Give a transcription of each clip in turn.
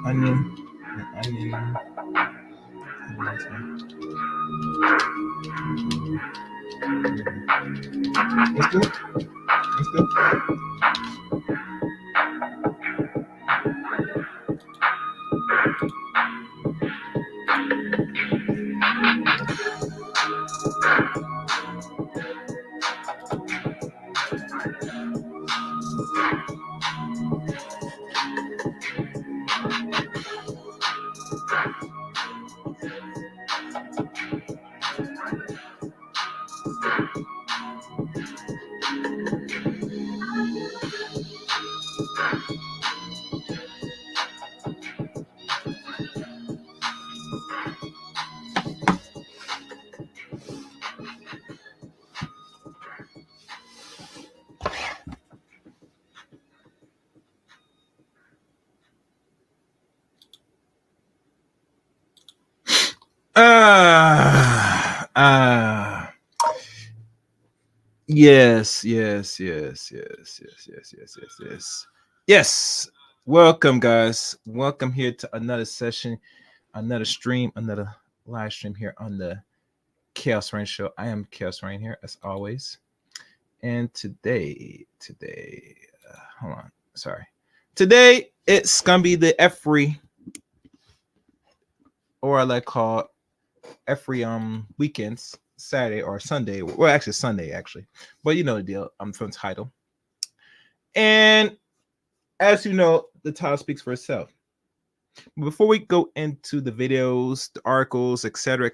Onion. Let's do it. Let's do it. Yes, yes, yes, yes, yes, yes, yes, yes, yes. Yes. Welcome, guys. Welcome here to another session, another stream, another live stream here on the Chaos Rain Show. I am Chaos Rain here, as always. And hold on, sorry. Today it's gonna be the every, or I like call every weekends, Saturday or Sunday. Well, actually Sunday, actually. But you know the deal. I'm from title. And as you know, the title speaks for itself. Before we go into the videos, the articles, etc.,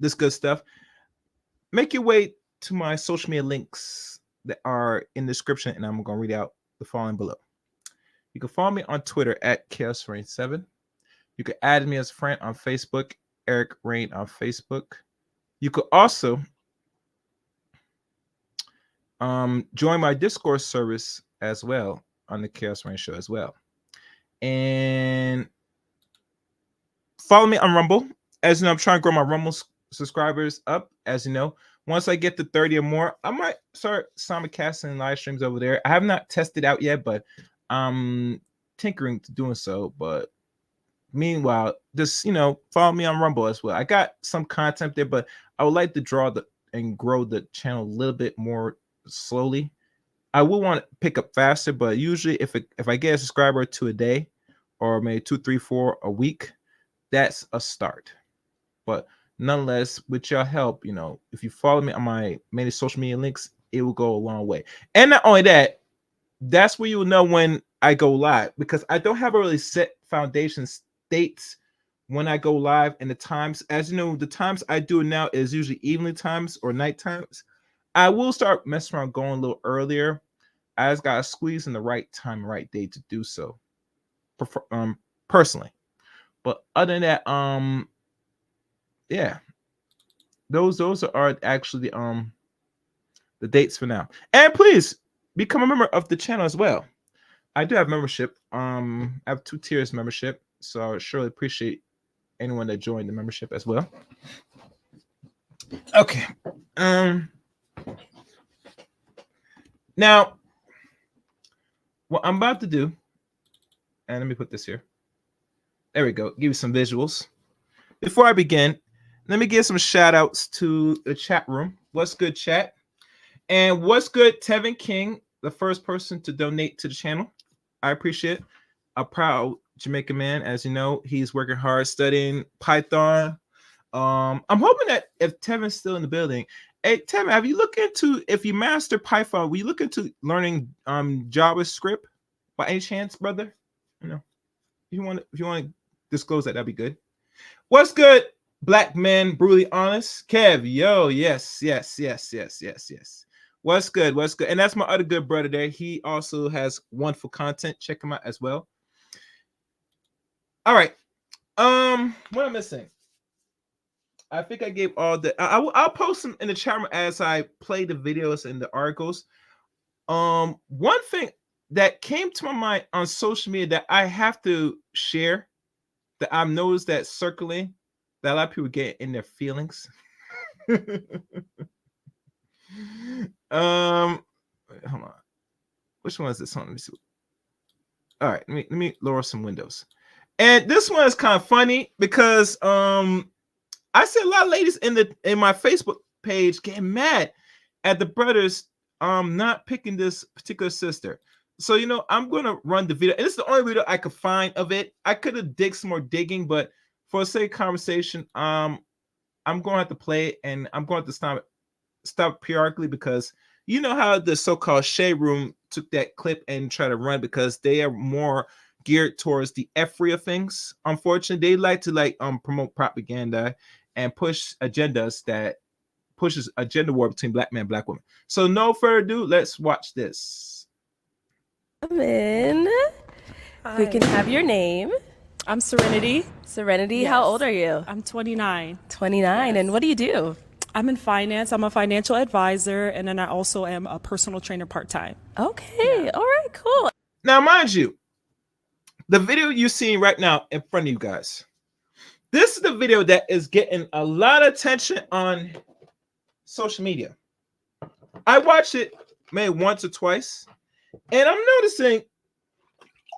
this good stuff, make your way to my social media links that are in the description, and I'm going to read out the following below. You can follow me on Twitter at ChaosRain7. You can add me as a friend on Facebook, Eric Rain on Facebook. You could also join my Discord service as well on the Chaos Rain Show as well. And follow me on Rumble. As you know, I'm trying to grow my Rumble subscribers up. As you know, once I get to 30 or more, I might start simulcasting live streams over there. I have not tested out yet, but I'm tinkering to doing so. But meanwhile, just follow me on Rumble as well. I got some content there, but I would like to draw and grow the channel a little bit more slowly. I will want to pick up faster, but usually if I get a subscriber or two a day, or maybe 2, 3, 4 a week, that's a start. But nonetheless, with your help, if you follow me on my many social media links, it will go a long way. And not only that, that's where you will know when I go live, because I don't have a really set foundation dates when I go live and the times. As you know, the times I do it now is usually evening times or night times. I will start messing around going a little earlier. I just gotta squeeze in the right time, right day to do so. Personally. But other than that, yeah, those are actually the dates for now. And please become a member of the channel as well. I do have membership. I have 2 tiers membership, so I would surely appreciate anyone that joined the membership as well. Okay. Now, what I'm about to do, and let me put this here. There we go. Give you some visuals. Before I begin, let me give some shout outs to the chat room. What's good, chat? And what's good, Tevin King, the first person to donate to the channel. I appreciate it. A proud Jamaican man. As you know, he's working hard studying Python. I'm hoping that if Tevin's still in the building, hey Tevin, have you looked into, if you master Python, will you look into learning JavaScript by any chance, brother? If you want to disclose that, that'd be good. What's good, black man, brutally honest? Kev, yo, yes. What's good? And that's my other good brother there. He also has wonderful content. Check him out as well. All right. What am I missing? I think I gave all the. I'll post them in the chat room as I play the videos and the articles. One thing that came to my mind on social media that I have to share, that I've noticed that circling, that a lot of people get in their feelings. Hold on. Which one is this one? Let me see. All right, let me lower some windows. And this one is kind of funny because I see a lot of ladies in my Facebook page getting mad at the brothers not picking this particular sister. So I'm gonna run the video, and it's the only video I could find of it. I could have dig some more digging, but for the sake of conversation, I'm gonna have to play it, and I'm going to stop periodically because you know how the so-called Shade Room took that clip and try to run because they are more geared towards the F-rea things. Unfortunately, they like to promote propaganda and push agendas that pushes a gender war between black men and black women. So no further ado, let's watch this. Come in. We can have your name. I'm Serenity. Serenity, Yes. How old are you? I'm 29. 29. Yes. And what do you do? I'm in finance. I'm a financial advisor, and then I also am a personal trainer part-time. Okay. Yeah. All right, cool. Now, mind you, the video you're seeing right now in front of you guys, this is the video that is getting a lot of attention on social media. I watched it maybe once or twice, and I'm noticing,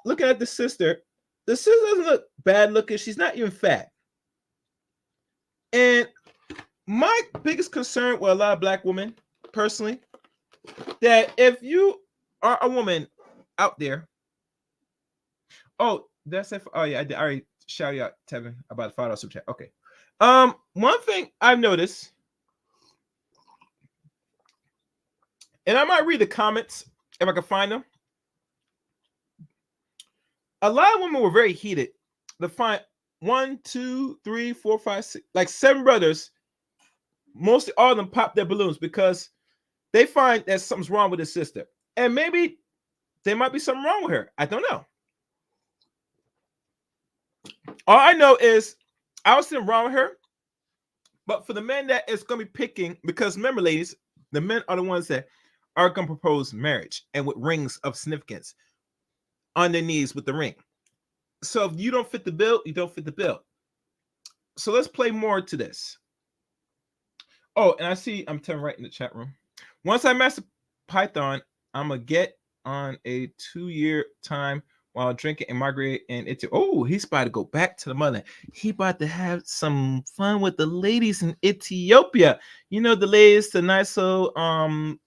looking at the sister doesn't look bad looking. She's not even fat. And my biggest concern with a lot of black women, personally, that if you are a woman out there, oh, that's it. Oh yeah, I already shout you out, Tevin, about the $5 super chat. Okay. One thing I've noticed, and I might read the comments if I can find them. A lot of women were very heated to find 1, 2, 3, 4, 5, 6, like 7 brothers. Mostly all of them pop their balloons because they find that something's wrong with his sister. And maybe there might be something wrong with her. I don't know. All I know is I don't see nothing wrong with her. But for the men that is going to be picking, because remember, ladies, the men are the ones that are going to propose marriage and with rings of significance on their knees with the ring. So if you don't fit the bill, you don't fit the bill. So let's play more to this. Oh, and I see I'm telling right in the chat room. Once I master Python, I'm gonna get on a 2-year time while drinking and migrate and it's he's about to go back to the motherland. He about to have some fun with the ladies in Ethiopia. You know, the ladies, the nice little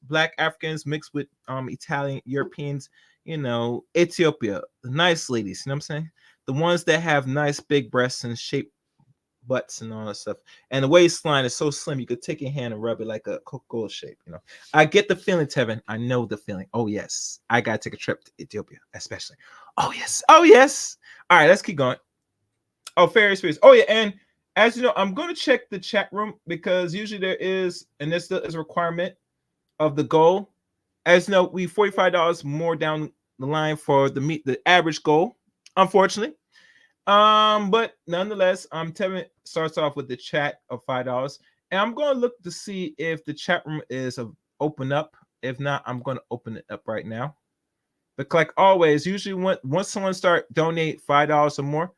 black Africans mixed with Italian Europeans, Ethiopia, the nice ladies, you know what I'm saying? The ones that have nice big breasts and shaped butts and all that stuff, and the waistline is so slim you could take your hand and rub it like a Coca-Cola shape. I get the feeling, Tevin. I know the feeling. Oh yes, I gotta take a trip to Ethiopia, especially. Oh yes. All right, let's keep going. Oh, fair experience. Oh yeah, and as you know, I'm going to check the chat room because usually there is, and this is a requirement of the goal. As you know, we $45 more down the line for the average goal, unfortunately. But nonetheless, Tevin starts off with the chat of $5, and I'm going to look to see if the chat room is open up. If not, I'm going to open it up right now. But like always, usually once someone start donate $5 or more,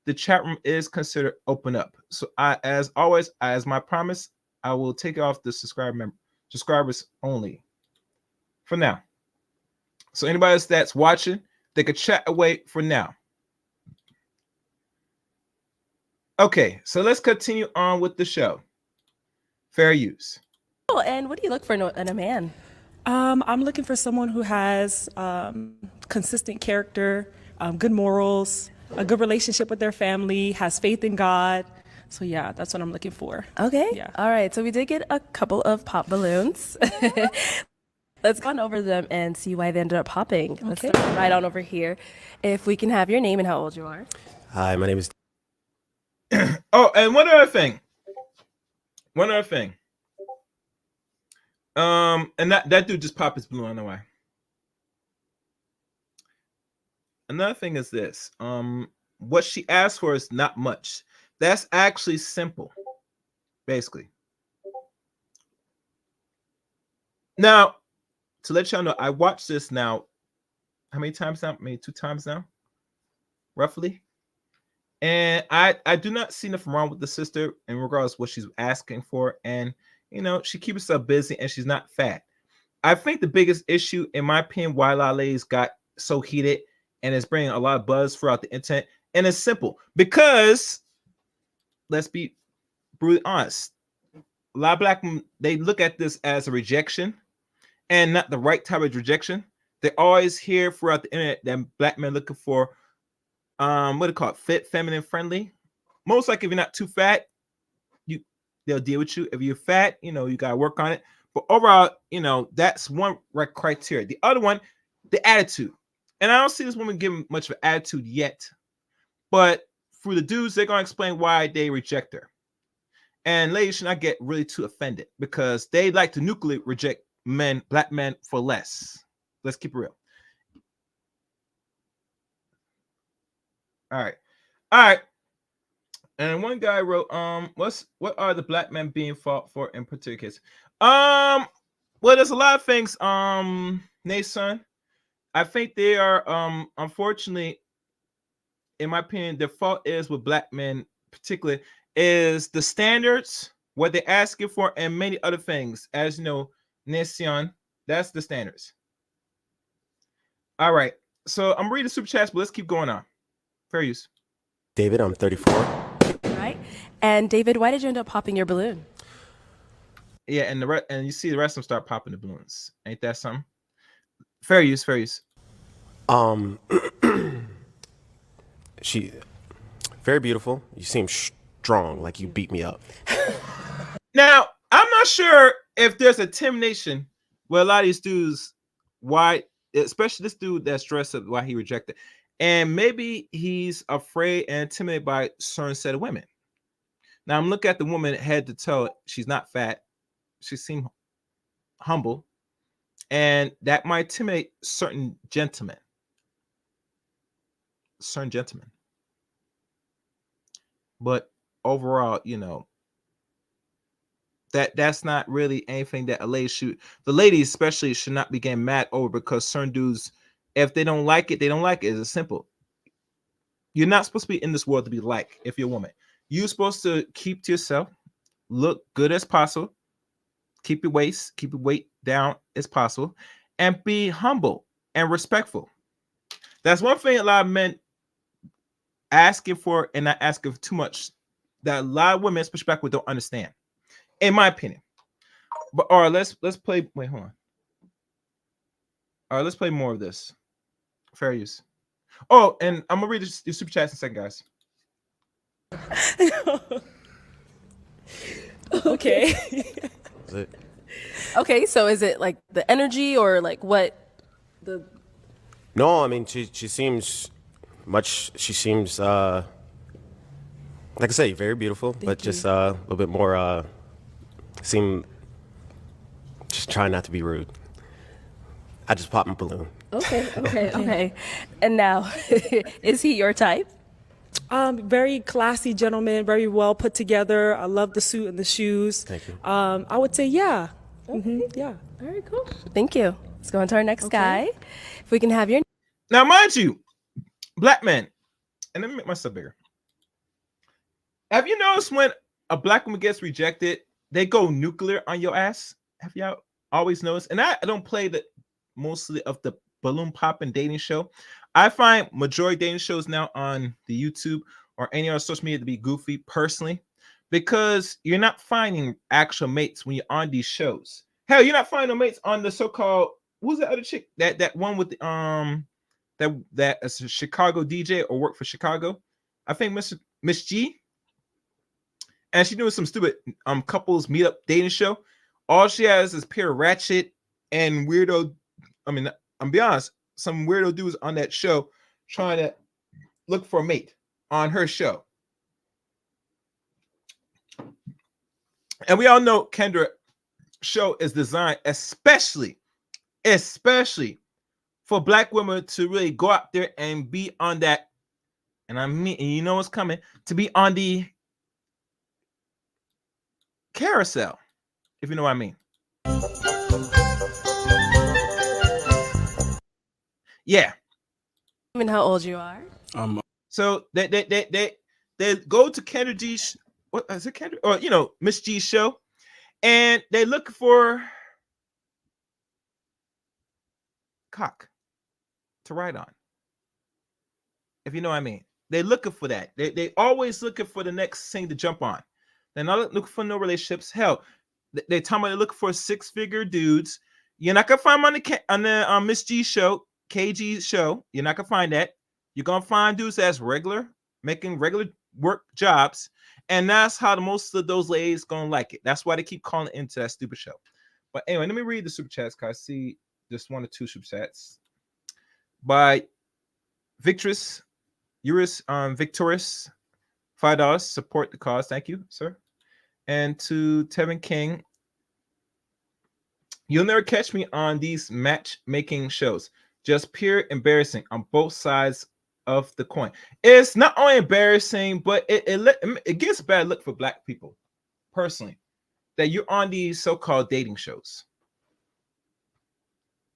the chat room is considered open up. So as always, as my promise, I will take off the subscribers only for now. So anybody else that's watching, they could chat away for now. Okay, so let's continue on with the show. Fair use. Oh, and what do you look for in a man? I'm looking for someone who has consistent character, good morals, a good relationship with their family, has faith in God. So yeah, that's what I'm looking for. Okay. Yeah. All right. So we did get a couple of pop balloons. Let's go on over them and see why they ended up popping. Let's Okay. start right on over here. If we can have your name and how old you are. Hi, my name is. Oh, and one other thing. And that dude just popped his balloon. I don't know why. Another thing is this. What she asked for is not much. That's actually simple. basically. Now, to let y'all know, I watched this now. How many times now? Maybe 2 times now, roughly. And I do not see nothing wrong with the sister in regards to what she's asking for. And she keeps herself busy and she's not fat. I think the biggest issue, in my opinion, why Lale's got so heated and is bringing a lot of buzz throughout the internet, and it's simple because let's be brutally honest, a lot of black men, they look at this as a rejection and not the right type of rejection. They always hear throughout the internet that black men looking for what do you call it, fit, feminine, friendly. Most likely, if you're not too fat, they'll deal with you. If you're fat, you gotta work on it. But overall, that's one right criteria. The other one, the attitude. And I don't see this woman giving much of an attitude yet. But through the dudes, they're gonna explain why they reject her. And ladies should not get really too offended because they like to nuclearly reject men, black men, for less. Let's keep it real. All right. And one guy wrote, what are the black men being fought for in particular case? Well, there's a lot of things, Nason. I think they are, unfortunately, in my opinion, the fault is with black men, particularly, is the standards, what they're asking for, and many other things. As you know, Nason, that's the standards. All right. So I'm reading super chats, but let's keep going on. Fair use. David, I'm 34. Right. And David, why did you end up popping your balloon? Yeah, and you see the rest of them start popping the balloons. Ain't that something? Fair use. She very beautiful. You seem strong, like you beat me up. Now, I'm not sure if there's a intimidation with a lot of these dudes, why, especially this dude that's dressed up, why he rejected. And maybe he's afraid and intimidated by a certain set of women. Now I'm looking at the woman head to toe. She's not fat. She seems humble. And that might intimidate certain gentlemen. But overall, that's not really anything that a lady should. The ladies especially should not be getting mad over because certain dudes, if they don't like it, they don't like it. It's simple. You're not supposed to be in this world to be liked if you're a woman. You're supposed to keep to yourself, look good as possible, keep your weight down as possible, and be humble and respectful. That's one thing a lot of men asking for and not asking for too much that a lot of women, especially back with, don't understand, in my opinion. But all right, let's play. Wait, hold on. All right, let's play more of this. Fair use. Oh, and I'm gonna read the super chats in a second, guys. Okay. Is it? Okay, so is it like the energy or like what the No, I mean she seems like I say, very beautiful, but just a little bit more just trying not to be rude. I just popped my balloon. Okay. And now, is he your type? Very classy gentleman, very well put together. I love the suit and the shoes. Thank you. I would say yeah. Yeah. All right, cool. Thank you. Let's go on to our next guy. If we can have your Now, mind you, black men, and let me make myself bigger. Have you noticed when a black woman gets rejected, they go nuclear on your ass? Have y'all always noticed? And I don't play the mostly of the balloon popping dating show. I find majority dating shows now on the YouTube or any other social media to be goofy personally, because you're not finding actual mates when you're on these shows. Hell, you're not finding no mates on the so-called, who's the other chick? That one with the that is a Chicago DJ or worked for Chicago. I think Miss G. And she's doing some stupid couples meetup dating show. All she has is pure ratchet and weirdo. I mean, I'm be honest, some weirdo dudes on that show trying to look for a mate on her show. And we all know Kendra show is designed especially for black women to really go out there and be on that. And I mean, and you know what's coming, to be on the carousel, if you know what I mean. Yeah. And how old you are? So they go to Kendra G's, what is it, Kendra, or Miss G's show, and they look for cock to ride on. If you know what I mean. They're looking for that. They always looking for the next thing to jump on. They're not looking for no relationships. Hell, they tell me they're looking for 6-figure dudes. You're not gonna find them on the Miss G show, KG show. You're not gonna find that. You're gonna find dudes that's making regular work jobs, and that's how most of those ladies gonna like it. That's why they keep calling into that stupid show. But anyway, let me read the super chats because I see just 1 or 2 super chats by Victorious, $5 support the cause. Thank you, sir. And to Tevin King, you'll never catch me on these matchmaking shows. Just pure embarrassing on both sides of the coin. It's not only embarrassing, but it gives a bad look for Black people, personally, that you're on these so-called dating shows.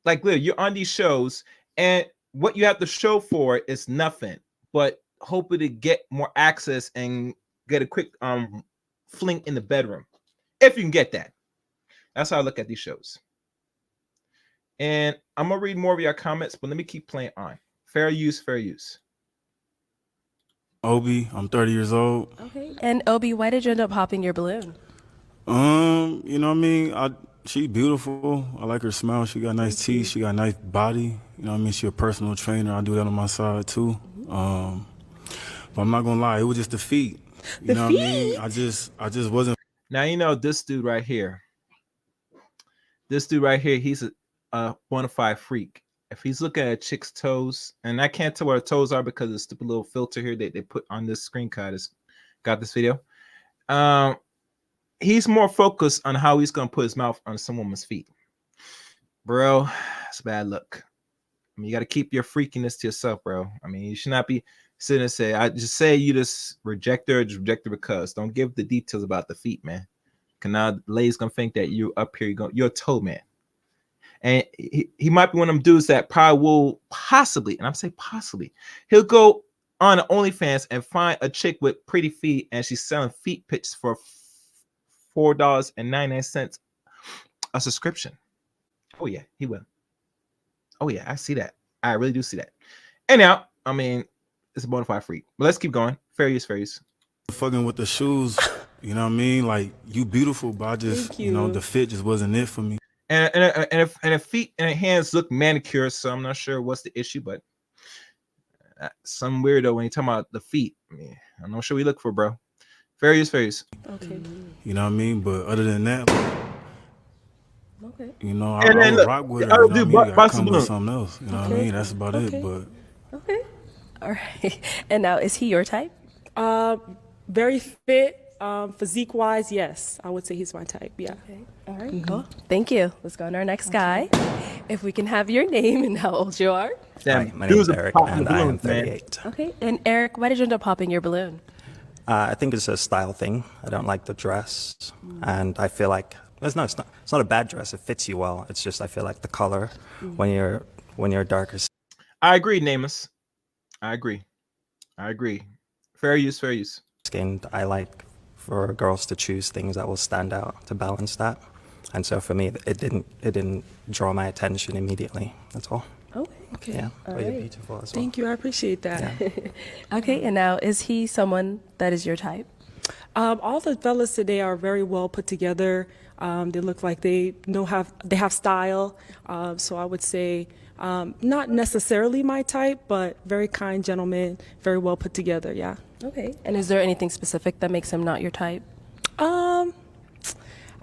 Like, literally, you're on these shows, and what you have to show for it is nothing but hoping to get more access and get a quick fling in the bedroom, if you can get that. That's how I look at these shows. And I'm gonna read more of your comments, but let me keep playing on. Fair use, fair use. Obi, I'm 30 years old. Okay. And Obi, why did you end up popping your balloon? You know what I mean? She beautiful. I like her smile. She got nice teeth. She got a nice body. You know what I mean? She a personal trainer. I do that on my side too. But I'm not gonna lie, it was just the feet. You know what I mean? I just wasn't. Now this dude right here. This dude right here, he's a bona fide freak. If he's looking at a chick's toes, and I can't tell where her toes are because of the stupid little filter here that they put on this screen card that's got this video. He's more focused on how he's gonna put his mouth on some woman's feet. Bro, it's a bad look. I mean, you got to keep your freakiness to yourself, bro. I mean, you should not be sitting and say, I just say you just reject her because. Don't give the details about the feet, man. Cause now the lady's gonna think that you up here, you're a toe man. And he might be one of them dudes that probably will possibly, and I'm saying possibly, he'll go on OnlyFans and find a chick with pretty feet, and she's selling feet pics for $4.99 a subscription. Oh yeah, he will. Oh yeah, I see that. I really do see that. And now, I mean, it's a bona fide freak. But let's keep going. Fair use, fair use. Fucking with the shoes, you know what I mean? Like, you beautiful, but I just, you know, the fit just wasn't it for me. And if feet and hands look manicured, so I'm not sure what's the issue, but some weirdo when you talking about the feet. I mean, I'm not sure we look for, bro. Fair use, fair use. Okay. You know what I mean? But other than that, Okay. you know, I And then would look, rock with her. I You would know do what I mean? I Boss come Balloon. with something else. You know what I mean? That's about it. But Okay. All right. And now, is he your type? Very fit, physique wise, yes. I would say he's my type. Yeah. Okay. All right. Cool. Thank you. Let's go on to our next guy. If we can have your name and how old you are. Damn, Hi, my name is dudes are Eric, popping and the I am balloons, man. 38. Okay. And Eric, why did you end up popping your balloon? I think it's a style thing. I don't like the dress, and I feel like it's not a bad dress. It fits you well. It's just I feel like the color when you're darker I agree, Namus. I agree. Fair use, fair use. skinned, I like for girls to choose things that will stand out to balance that. And so for me, it didn't draw my attention immediately. That's all. Okay. Yeah, All but you're right. beautiful as well. Thank you. I appreciate that. Okay. And now, is he someone that is your type? All the fellas today are very well put together. They look like they have style. So I would say not necessarily my type, but very kind gentlemen, very well put together. Yeah. Okay. And is there anything specific that makes him not your type?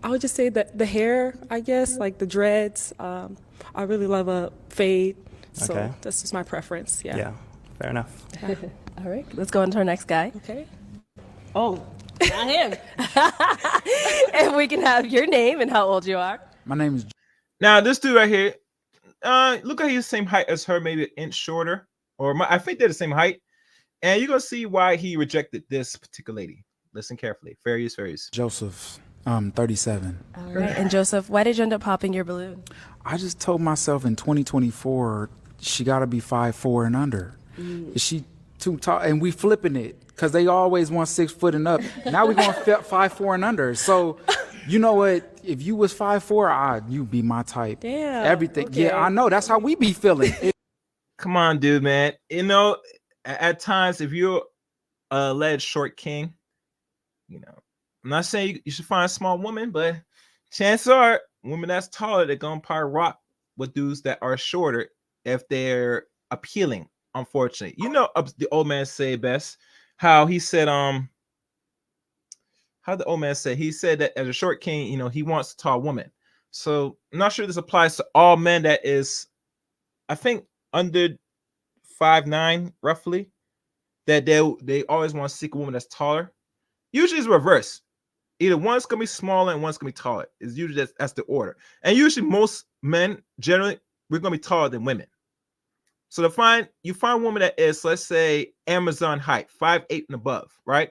I would just say that the hair, I guess, like the dreads. I really love a fade. So Okay. that's just my preference. Yeah. Yeah, fair enough. All right. Let's go on to our next guy. Okay. Oh, not him. If we can have your name and how old you are. My name is Now this dude right here, look like he's the same height as her, maybe an inch shorter, I think they're the same height. And you're gonna see why he rejected this particular lady. Listen carefully. Fair use, fair use. Joseph. 37. All right. And Joseph, why did you end up popping your balloon? I just told myself in 2024 she got to be 5'4" and under. Is she too tall? And we flipping it because they always want 6 foot and up. Now we're going 5'4" and under. So you know what? If you was 5'4", you'd be my type. Damn. Everything. Okay. Yeah, I know. That's how we be feeling. Come on, dude, man. You know, at times, if you're a alleged short king, you know, I'm not saying you should find a small woman, but chances are women that's taller, they're gonna probably rock with dudes that are shorter if they're appealing. Unfortunately, you know, the old man say best. How he said, how the old man said, he said that as a short king, you know, he wants a tall woman. So I'm not sure this applies to all men. That is, I think, under 5'9", roughly. That they always want to seek a woman that's taller. Usually it's reverse. Either one's gonna be smaller and one's gonna be taller. It's usually that's the order. And usually most men, generally, we're gonna be taller than women. So you find a woman that is, let's say, Amazon height, 5'8" and above, right?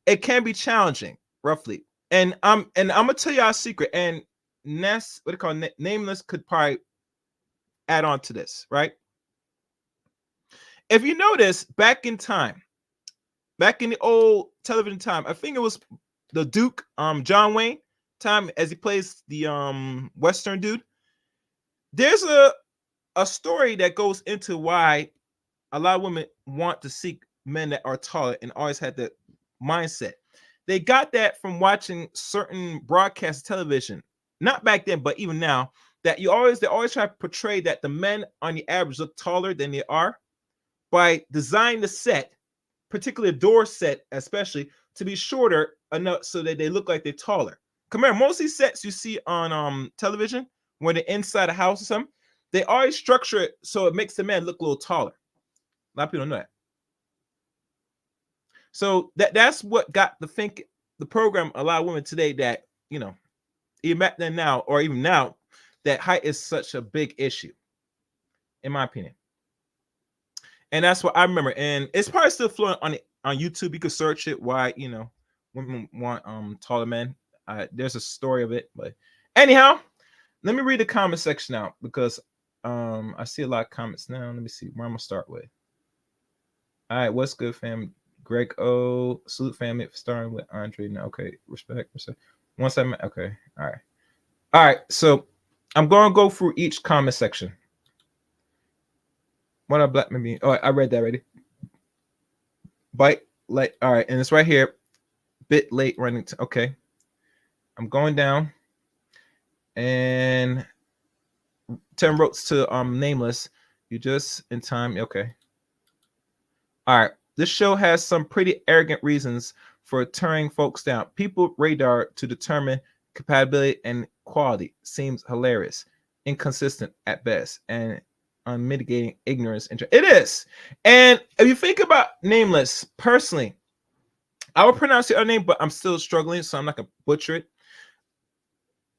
It can be challenging, roughly. And I'm gonna tell y'all a secret. And Ness, what they call Nameless, could probably add on to this, right? If you notice, back in the old television time, I think it was the Duke, John Wayne time, as he plays the Western dude. There's a story that goes into why a lot of women want to seek men that are taller and always had the mindset. They got that from watching certain broadcast television, not back then, but even now, that they always try to portray that the men on the average look taller than they are by designing the set, particularly a door set, especially, to be shorter enough so that they look like they're taller. Come here, most of these sets you see on television, when they're inside a house or something, they always structure it so it makes the man look a little taller. A lot of people don't know that. So that's what got the program a lot of women today that, you know, even back then now, or even now, that height is such a big issue, in my opinion. And that's what I remember. And it's probably still flowing on YouTube. You could search it, why, you know, women want taller men. There's a story of it. But anyhow, let me read the comment section out, because I see a lot of comments now. Let me see where I'm gonna start with. All right, what's good, fam? Greg O, salute family for starting with Andre. No, okay, respect. Once I'm okay, all right. So I'm gonna go through each comment section. What a black maybe. Oh, I read that already. Bite late. All right, and it's right here. Bit late running. Okay, I'm going down, and 10 votes to Nameless. You just in time. Okay. All right. This show has some pretty arrogant reasons for turning folks down. People radar to determine compatibility and quality seems hilarious, inconsistent at best, and unmitigating ignorance. It is. And if you think about Nameless, personally, I would pronounce your name, but I'm still struggling, so I'm not gonna butcher it.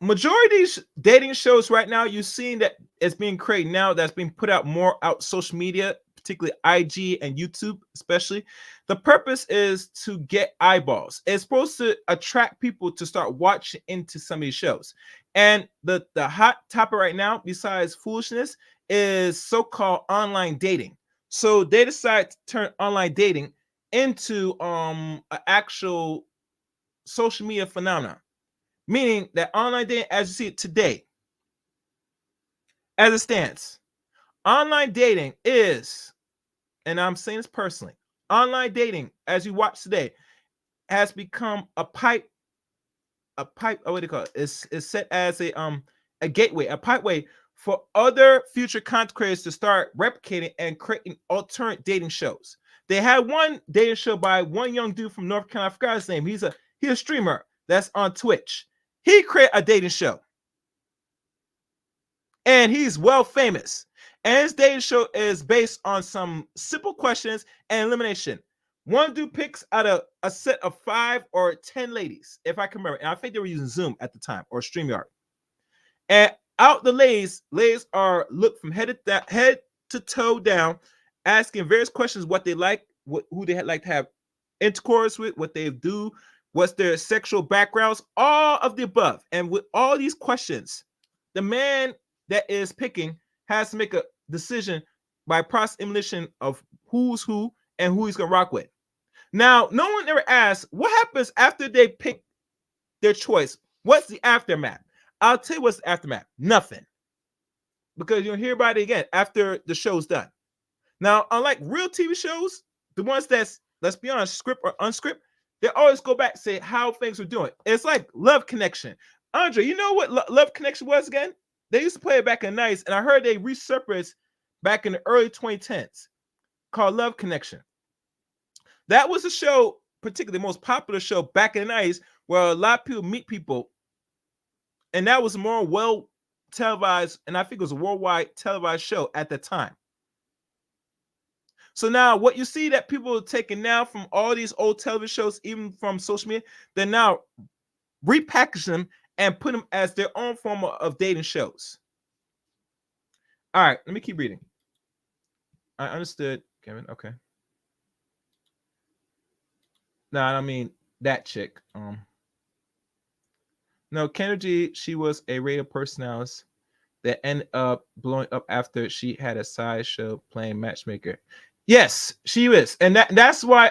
Majority of these dating shows right now, you're seeing that it's being created now, that's being put out more out social media, particularly IG and YouTube, especially. The purpose is to get eyeballs. It's supposed to attract people to start watching into some of these shows. And the hot topic right now, besides foolishness, is so-called online dating. So they decide to turn online dating into an actual social media phenomenon. Meaning that online dating, as you see it today, as it stands, online dating is, and I'm saying this personally, online dating, as you watch today, has become a pipe, what do you call it? It's set as a gateway, a pipeway for other future content creators to start replicating and creating alternate dating shows. They had one dating show by one young dude from North Carolina. I forgot his name. He's a streamer that's on Twitch. He created a dating show, and he's well famous. And his dating show is based on some simple questions and elimination. One dude picks out a set of 5 or 10 ladies, if I can remember. And I think they were using Zoom at the time, or StreamYard. And out the ladies are looked from head to toe down, asking various questions: what they like, who they like to have intercourse with, what they do, what's their sexual backgrounds, all of the above. And with all these questions, the man that is picking has to make a decision by process elimination of who's who and who he's gonna rock with. Now, no one ever asks what happens after they pick their choice. What's the aftermath? I'll tell you what's the aftermath. Nothing. Because you'll hear about it again after the show's done. Now, unlike real TV shows, the ones that's, let's be honest, script or unscript, they always go back and say how things are doing. It's like Love Connection. Andre, you know what Love Connection was again? They used to play it back in the 90s, and I heard they resurfaced back in the early 2010s called Love Connection. That was a show, particularly the most popular show back in the 90s, where a lot of people meet people, and that was a more well televised, and I think it was a worldwide televised show at the time. So now what you see that people are taking now from all these old television shows, even from social media, they're now repackaging them and put them as their own form of dating shows. All right, let me keep reading. I understood, Kevin. Okay. No, I don't mean that chick. No, Kennedy, she was a radio personality that ended up blowing up after she had a side show playing matchmaker. Yes, she is, and that's why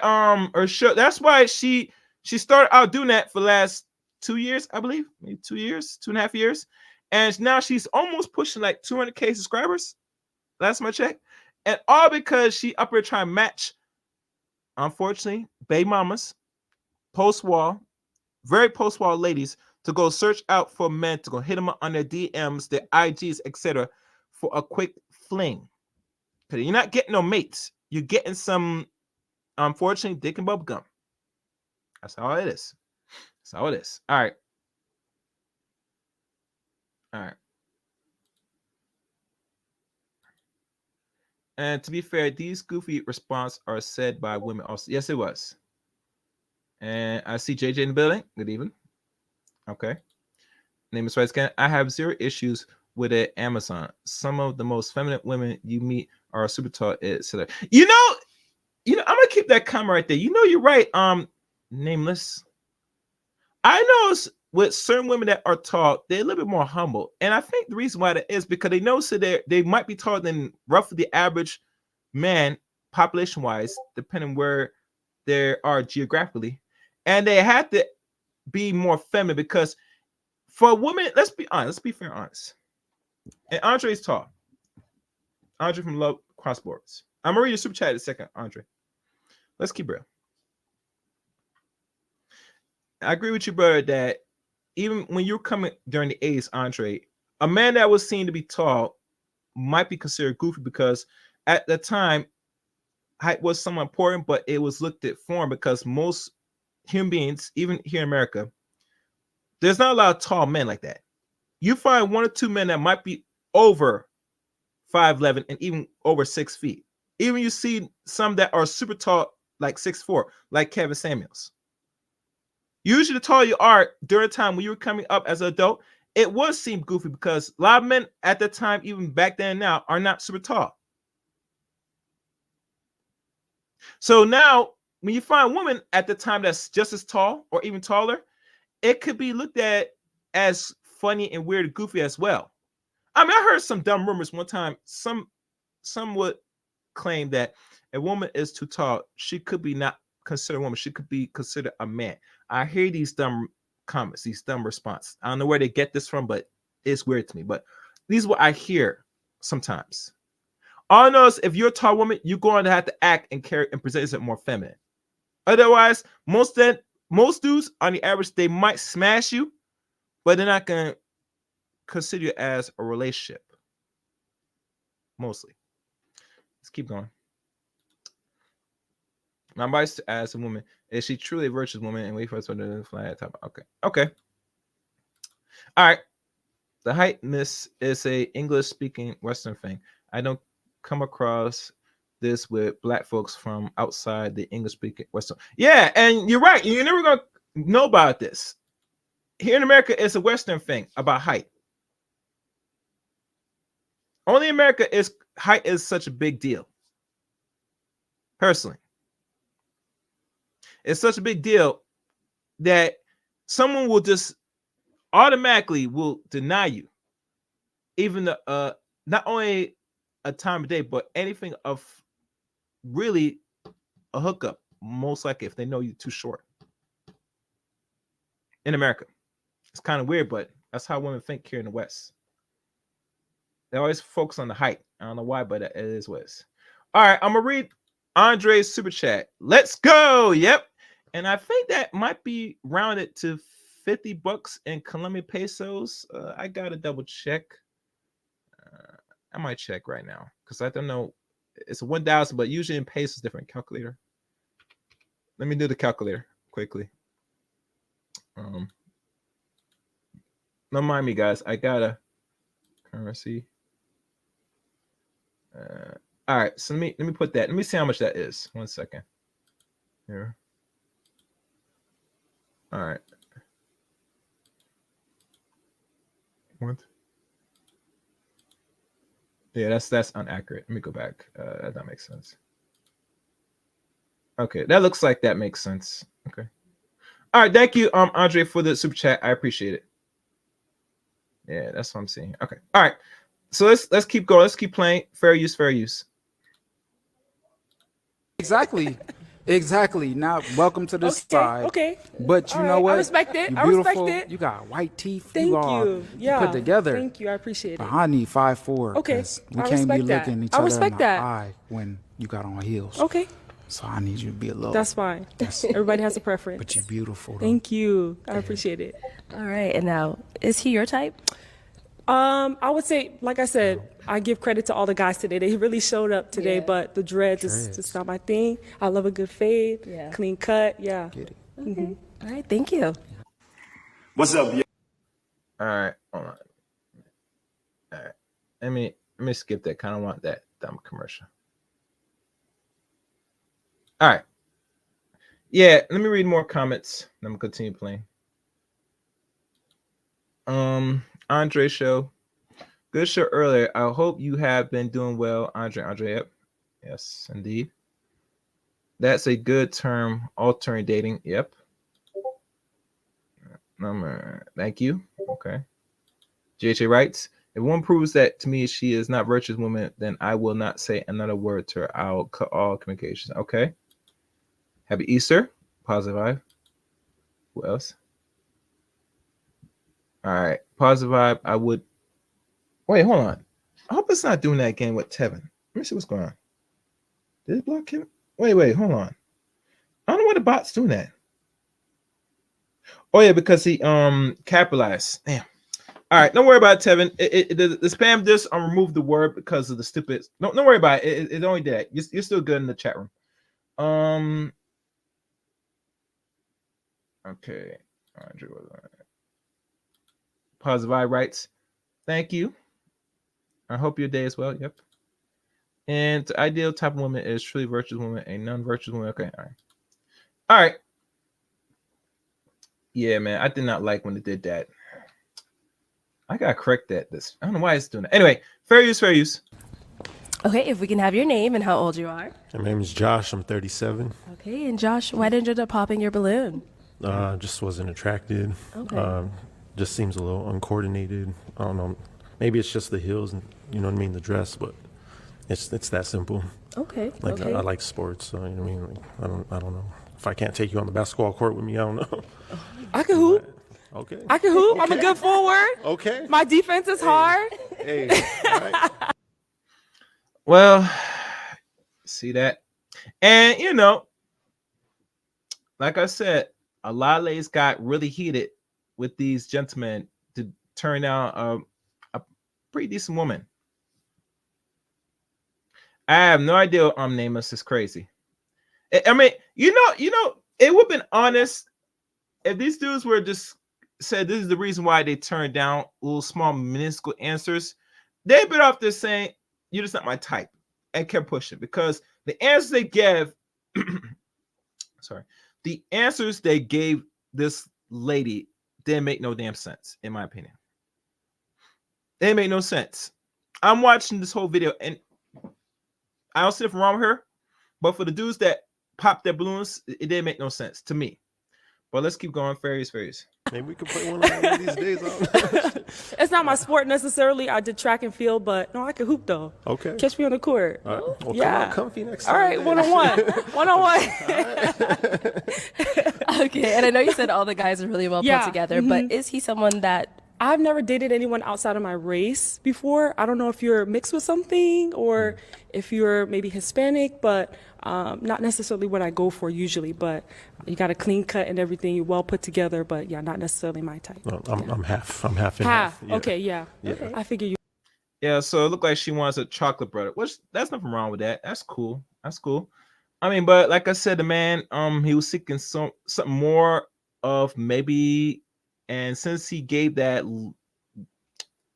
her show. That's why she started out doing that for the last 2 years, I believe, maybe 2 years, 2.5 years, and now she's almost pushing like 200K subscribers. That's my check, and all because she up here trying to match, unfortunately, baby mamas, post-wall, very post-wall ladies to go search out for men to go hit them up on their DMs, their IGs, etc., for a quick fling. Because you're not getting no mates. You're getting some, unfortunately, dick and bubble gum. That's all it is. That's all it is. All right. All right. And to be fair, these goofy responses are said by women also. Yes, it was. And I see JJ in the building. Good evening. Okay. Name is right again. I have zero issues with it. Amazon. Some of the most feminine women you meet are super tall, etc. You know, I'm gonna keep that comment right there. You know, you're right. Nameless. I know with certain women that are tall, they're a little bit more humble, and I think the reason why that is because they know so they might be taller than roughly the average man, population-wise, depending where they are geographically, and they have to be more feminine because for a woman, let's be honest, let's be fair and honest. And Andre is tall. Andre from Love Crossboards. I'm gonna read your super chat in a second, Andre. Let's keep real. I agree with you, brother, that even when you're coming during the 80s, Andre, a man that was seen to be tall might be considered goofy because at the time, height was somewhat important, but it was looked at foreign because most human beings, even here in America, there's not a lot of tall men like that. You find one or two men that might be over 5'11" and even over 6 feet. Even you see some that are super tall, like 6'4", like Kevin Samuels. Usually, the taller you are during the time when you were coming up as an adult, it would seem goofy because a lot of men at that time, even back then and now, are not super tall. So now, when you find women at the time that's just as tall or even taller, it could be looked at as funny and weird and goofy as well. I mean, I heard some dumb rumors one time. Some would claim that a woman is too tall. She could be not considered a woman. She could be considered a man. I hear these dumb comments, these dumb responses. I don't know where they get this from, but it's weird to me. But these are what I hear sometimes. All I know is if you're a tall woman, you're going to have to act and carry and present yourself more feminine. Otherwise, most dudes on the average, they might smash you, but they're not going to consider you as a relationship. Mostly. Let's keep going. My advice to ask a woman, is she truly a virtuous woman and wait for us to fly at top? Okay. All right. The heightness is a English speaking Western thing. I don't come across this with black folks from outside the English speaking Western. Yeah, and you're right. You're never gonna know about this. Here in America, it's a Western thing about height. Only in America is height is such a big deal. Personally. It's such a big deal. that someone will just automatically will deny you, even the not only a time of day, but anything of really a hookup, most likely if they know you're too short. In America, it's kind of weird, but that's how women think here in the West. They always focus on the height. I don't know why, but it is what it is. All right, I'm gonna read Andre's super chat. Let's go. Yep. And I think that might be rounded to $50 in Colombian pesos. I gotta double check. I might check right now because I don't know. It's 1,000, but usually in pesos, different calculator. Let me do the calculator quickly. Don't mind me, guys. I got a currency. All right, so let me put that. Let me see how much that is. 1 second. Here. All right. What? Yeah, that's inaccurate. Let me go back. That makes sense. Okay, that looks like that makes sense. Okay. All right, thank you, Andre, for the super chat. I appreciate it. Yeah, that's what I'm seeing. Okay. All right. So let's keep going. Let's keep playing. Fair use, fair use. Exactly. Exactly. Now, welcome to this Okay, side. okay. But you All know right, I what? respect it. You I respect beautiful. it. You got white teeth. Thank you are you. Yeah. put together. Thank you. I appreciate it. I need 5'4". Okay, 'cause we I can't be respect that. looking each I other in respect the that. eye when you got on heels. Okay, So I need you to be a little. that's fine. Everybody has a preference. But you're beautiful. Though. Thank you. I appreciate it. All right. And now, is he your type? I would say, like I said, I give credit to all the guys today. They really showed up today, Yeah. but the dreads is just not my thing. I love a good fade, Yeah. clean cut. Yeah. Get it. Okay. All right. Thank you. What's up, yo? All right, hold on. All right. Let me skip that. Kind of want that dumb commercial. All right. Yeah, let me read more comments. Then I'm gonna continue playing. Andre show. Good show earlier. I hope you have been doing well, Andre. Yep. Yes, indeed. That's a good term. Alternate dating. Yep. Thank you. Okay. JJ writes, if one proves that to me she is not virtuous woman, then I will not say another word to her. I'll cut all communications. Okay. Happy Easter. Positive vibe. Who else? All right. Positive vibe. I would. Wait, hold on. I hope it's not doing that again with Tevin. Let me see what's going on. Did it block him? Wait, hold on. I don't know why the bot's doing that. Oh yeah, because he capitalized. Damn. All right, don't worry about it, Tevin. The spam disc, I'll remove the word because of the stupid. Don't worry about it. It only did that. You're still good in the chat room. Okay. Andrew, Positive Eye writes, thank you. I hope your day is well. Yep. And the ideal type of woman is truly virtuous woman, a non-virtuous woman. Okay, all right. All right. Yeah, man, I did not like when it did that. I gotta correct that. I don't know why it's doing that. Anyway, fair use, fair use. Okay. If we can have your name and how old you are. My name is Josh. I'm 37. Okay. And Josh, why didn't you end up popping your balloon? Just wasn't attracted. Okay. Just seems a little uncoordinated. I don't know. Maybe it's just the heels and you know what I mean, the dress, but it's that simple. Okay. Like okay. I like sports, so you know what I mean. Like, I don't know. If I can't take you on the basketball court with me, I don't know. I can hoop. Okay. I can hoop. I'm a good forward. Okay. My defense is hard. Hey. All right. Well, see that. And you know, like I said, a lot of ladies got really heated with these gentlemen to turn down a pretty decent woman. I have no idea what nameless is crazy. I mean, you know, it would have been honest if these dudes were just said this is the reason why they turned down little small minuscule answers. They'd been off there saying, you're just not my type, and kept pushing because the answers they gave, the answers they gave this lady didn't make no damn sense, in my opinion. They made no sense. I'm watching this whole video, and I don't see nothing wrong with her, but for the dudes that popped their balloons, it didn't make no sense to me. But let's keep going. Fairies. Maybe we could play one of these days. It's not my sport necessarily. I did track and field, but no, I can hoop though. Okay. Catch me on the court. All right. Well, Yeah. come out comfy next All time. right, then. one-on-one. One-on-one. Okay, and I know you said all the guys are really well put Yeah, together, but is he someone that I've never dated anyone outside of my race before. I don't know if you're mixed with something or if you're maybe Hispanic, but not necessarily what I go for usually. But you got a clean cut and everything. You're well put together, but yeah, not necessarily my type. No, I'm half. I'm half and Half. half. Yeah. Okay, yeah. Yeah. I figure you. Yeah, so it looked like she wants a chocolate brother, which that's nothing wrong with that. That's cool. I mean, but like I said, the man, he was seeking something more of maybe, and since he gave that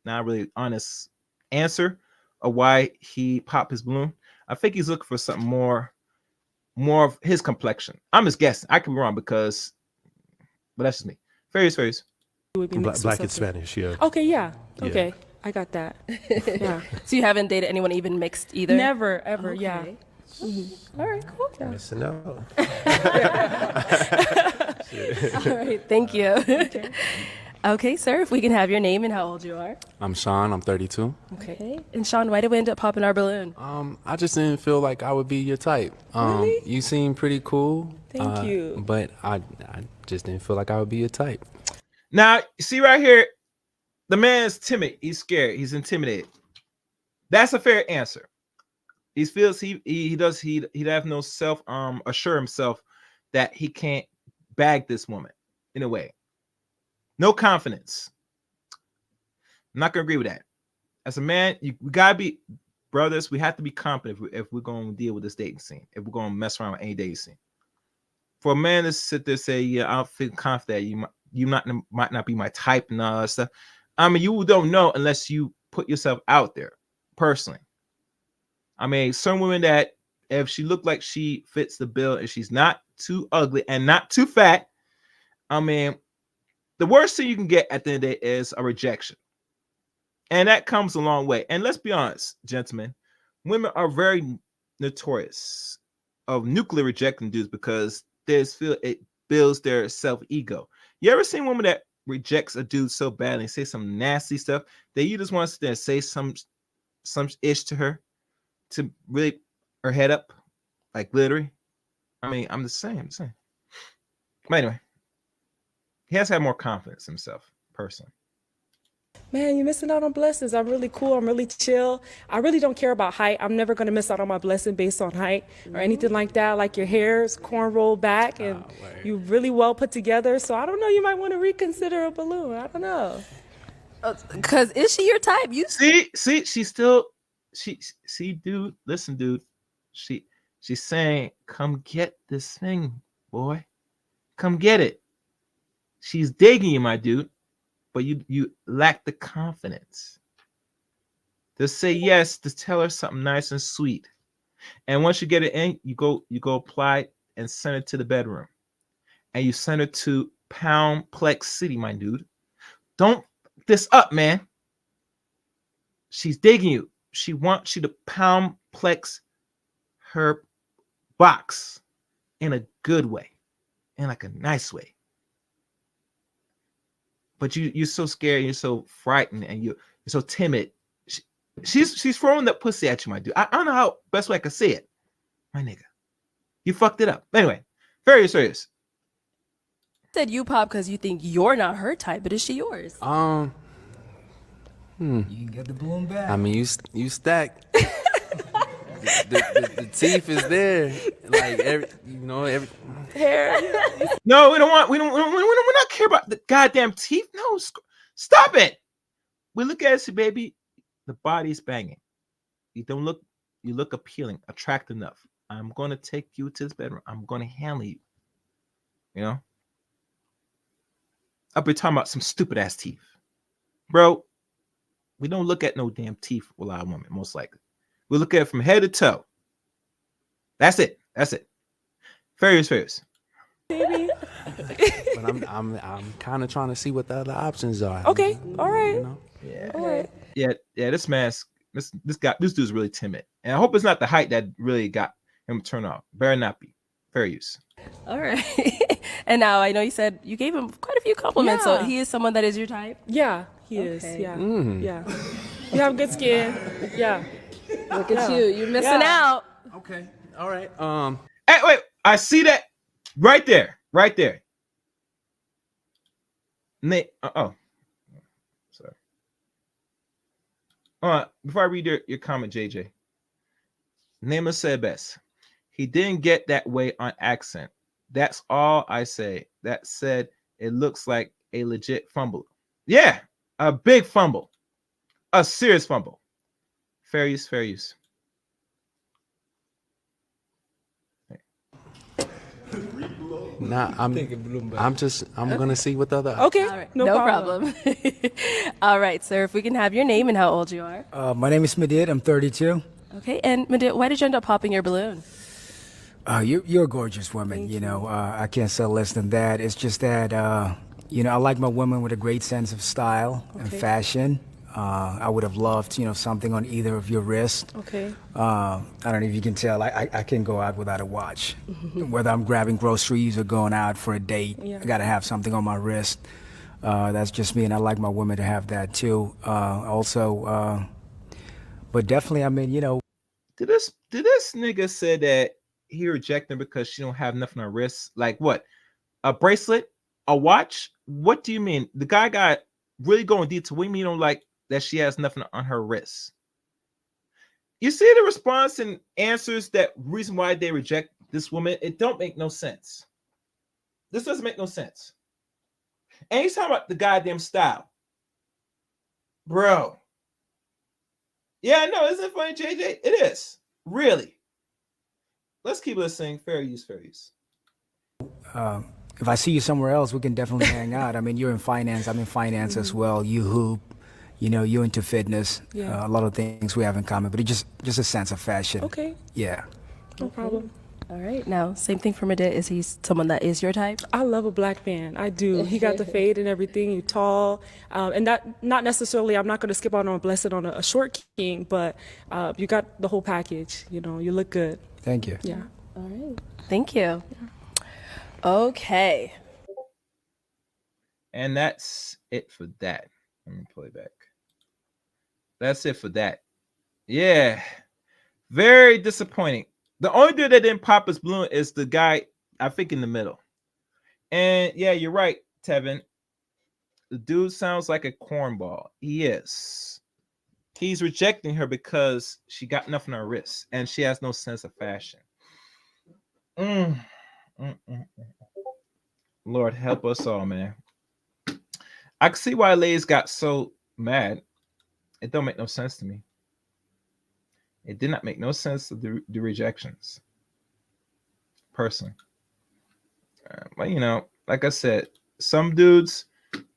not really honest answer of why he popped his balloon, I think he's looking for something more of his complexion. I'm just guessing. I could be wrong but that's just me. Fairies. Would be mixed with Black and something. Spanish. Yeah. Okay, yeah. Yeah. Okay, I got that. Yeah. so you haven't dated anyone even mixed either? Never, ever, yeah. Okay. All right, cool. Missing out. All right, thank you. Okay, sir, if we can have your name and how old you are. I'm Sean. I'm 32. Okay. And Sean, why did we end up popping our balloon? I just didn't feel like I would be your type. Really? You seem pretty cool. Thank you. But I just didn't feel like I would be your type. Now, see right here, the man is timid. He's scared. He's intimidated. That's a fair answer. He feels he have no self assure himself that he can't bag this woman in a way. No confidence. I'm not gonna agree with that. As a man, we gotta be brothers. We have to be confident if we're gonna deal with this dating scene. If we're gonna mess around with any dating scene. For a man to sit there and say, "Yeah, I don't feel confident. You might not be my type and all that stuff." I mean, you don't know unless you put yourself out there personally. I mean, some women that if she looked like she fits the bill and she's not too ugly and not too fat, I mean, the worst thing you can get at the end of the day is a rejection. And that comes a long way. And let's be honest, gentlemen, women are very notorious of nuclear rejecting dudes because it builds their self-ego. You ever seen a woman that rejects a dude so badly and say some nasty stuff that you just want to sit there and say some ish to her to really her head up, like literally? I mean, I'm the same. But anyway, he has to have more confidence in himself, personally. Man, you're missing out on blessings. I'm really cool. I'm really chill. I really don't care about height. I'm never going to miss out on my blessing based on height or anything like that. Like your hair is corn rolled back and you're really well put together. So I don't know. You might want to reconsider a balloon. I don't know. Because is she your type? You See, she's still, dude, listen, dude. She's saying, come get this thing, boy. Come get it. She's digging you, my dude. But you lack the confidence to say yes, to tell her something nice and sweet. And once you get it in, you go apply it and send it to the bedroom. And you send it to Pound Plex City, my dude. Don't f this up, man. She's digging you. She wants you to Pound Plex her box in a good way, in like a nice way. But you're so scared, you're so frightened, and you're so timid. She's throwing that pussy at you, my dude. I don't know how best way I can say it, my nigga. You fucked it up. Anyway, very serious. said you pop because you think you're not her type, but is she yours? You can get the balloon back. I mean, you stacked. the teeth is there. Like every Hair. No, we don't not care about the goddamn teeth. No, stop it. We look at it, baby. The body's banging. You look appealing, attractive enough. I'm gonna take you to this bedroom. I'm gonna handle you. You know? I'll be talking about some stupid ass teeth. Bro, we don't look at no damn teeth with our woman, most likely. We look at it from head to toe. That's it. Fairies. Baby. But I'm kind of trying to see what the other options are. Okay. All right. You know? Yeah. All right. Yeah. This dude's really timid. And I hope it's not the height that really got him turned off. Better not be. Fair use. All right. And now I know you said you gave him quite a few compliments, so Yeah. he is someone that is your type. Yeah, he is. Okay. Yeah. Yeah. You have good skin. Yeah. Look at you, you're missing Yeah. out. Okay. All right. Hey, wait, I see that right there, right there. Oh, sorry. Before I read your comment, JJ, Nameless said best. He didn't get that way on accent. That's all I say. That said, it looks like a legit fumble. Yeah, a big fumble, a serious fumble. Fair use, fair use. Nah, I'm gonna see what the other. Okay. All right, No, problem. All right, sir, if we can have your name and how old you are. My name is Medit. I'm 32. Okay, and Madit, why did you end up popping your balloon? You're a gorgeous woman. You know, I can't say less than that. It's just that, you know, I like my women with a great sense of style and fashion. I would have loved, you know, something on either of your wrists. Okay. I don't know if you can tell. I can go out without a watch, whether I'm grabbing groceries or going out for a date. Yeah. I gotta have something on my wrist. That's just me, and I like my women to have that too. But definitely, I mean, you know. Did this nigga say that he rejected because she don't have nothing on her wrist? Like what? A bracelet? A watch? What do you mean? The guy got really going deep to what do you mean you don't like that she has nothing on her wrist? You see the response and answers that reason why they reject this woman? It don't make no sense. This doesn't make no sense. And he's talking about the goddamn style. Bro. Yeah, no, isn't it funny, JJ? It is. Really. Let's keep listening. Fair use, fair use. If I see you somewhere else, we can definitely hang out. I mean, you're in finance. I'm in finance as well. You hoop. You know, you're into fitness. Yeah. A lot of things we have in common, but it's just a sense of fashion. Okay. Yeah. No problem. All right, now, same thing for Madit. Is he someone that is your type? I love a black man. I do. He got the fade and everything. You tall, and that not necessarily. I'm not going to skip out on a blessed on a short king, but you got the whole package. You know, you look good. Thank you. Yeah. All right, thank you. Okay. And that's it for that. Let me play back. That's it for that. Yeah. Very disappointing. The only dude that didn't pop his balloon is the guy, I think, in the middle. And yeah, you're right, Tevin. The dude sounds like a cornball. He is. He's rejecting her because she got nothing on her wrist and she has no sense of fashion. Lord help us all, man. I can see why ladies got so mad. It don't make no sense to me. It did not make no sense to the rejections. Personally. But you know, like I said, some dudes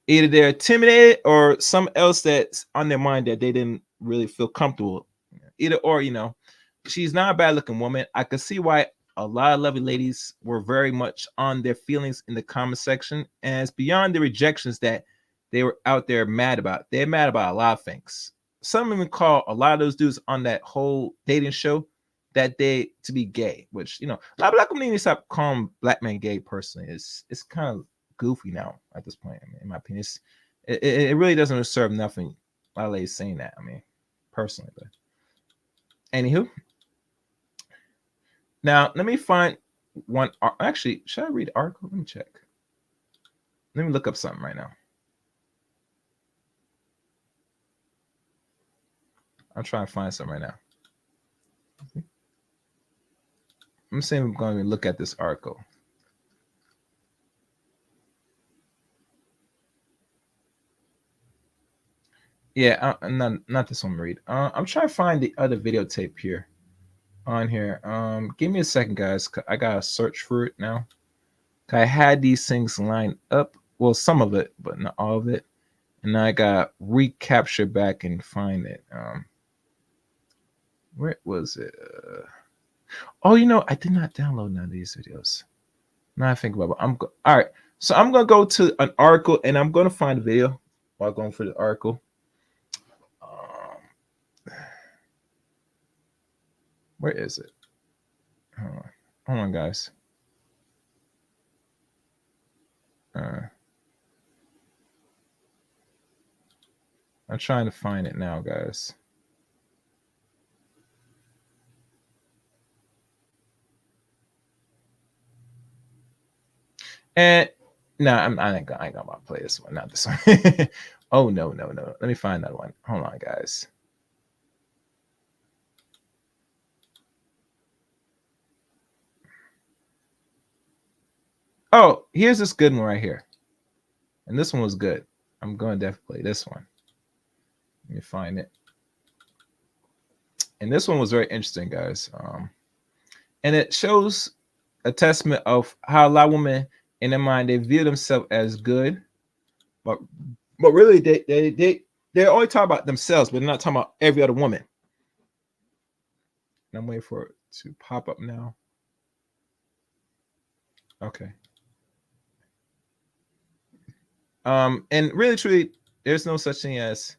either they're intimidated or some else that's on their mind that they didn't really feel comfortable. Either or, you know, she's not a bad looking woman. I can see why a lot of lovely ladies were very much on their feelings in the comment section. And it's beyond the rejections that they were out there mad about. They're mad about a lot of things. Some even call a lot of those dudes on that whole dating show that they to be gay, which, you know, a lot of black women need to stop calling black men gay personally. It's kind of goofy now at this point. I mean, in my opinion, it really doesn't serve nothing. A lot of ladies saying that, I mean, personally. But anywho, now let me find one. Actually, should I read the article? Let me check. Let me look up something right now. I'm trying to find something right now. I'm saying I'm going to look at this article. Yeah, not this one, read. I'm trying to find the other videotape here on here. Give me a second, guys. I gotta search for it now. I had these things lined up. Well, some of it, but not all of it. And I got recapture back and find it. Where was it? Oh, you know, I did not download none of these videos. Now I think about it. All right. So I'm gonna go to an article and I'm gonna find a video while going for the article. Where is it? Hold on, guys. I'm trying to find it now, guys. And no, I ain't gonna play this one, not this one. Oh no. Let me find that one. Hold on, guys. Oh, here's this good one right here. And this one was good. I'm going to definitely play this one. Let me find it. And this one was very interesting, guys. And it shows a testament of how a lot of women in their mind, they view themselves as good, but really they only talk about themselves, but they're not talking about every other woman. And I'm waiting for it to pop up now. Okay. And really, truly, there's no such thing as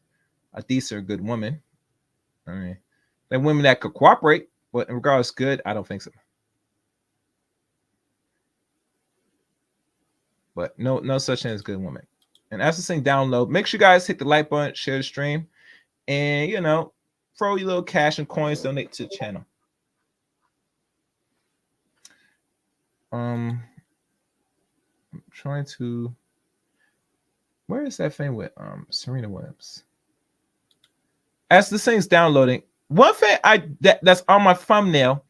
a decent or good woman. I mean, there are women that could cooperate, but in regards to good, I don't think so. But no such thing as good woman. And as the thing download, make sure you guys hit the like button, share the stream, and throw your little cash and coins, donate to the channel. I'm trying to. Where is that thing with Serena Williams? As the thing's downloading, one thing that's on my thumbnail.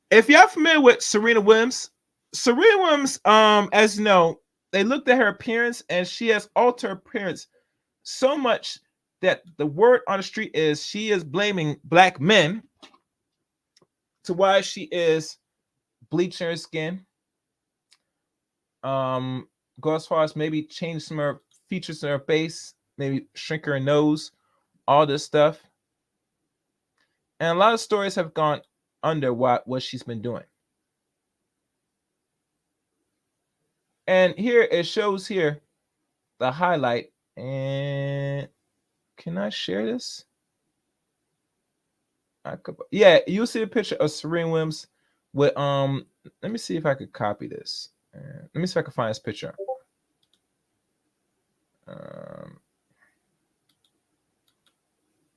If y'all familiar with Serena Williams, as you know, they looked at her appearance and she has altered her appearance so much that the word on the street is she is blaming black men to why she is bleaching her skin. Go as far as maybe change some of her features in her face, maybe shrink her nose, all this stuff. And a lot of stories have gone under what she's been doing. And here it shows here the highlight. And can I share this? I could, yeah, you'll see a picture of Serena Williams with let me see if I could copy this. Let me see if I can find this picture.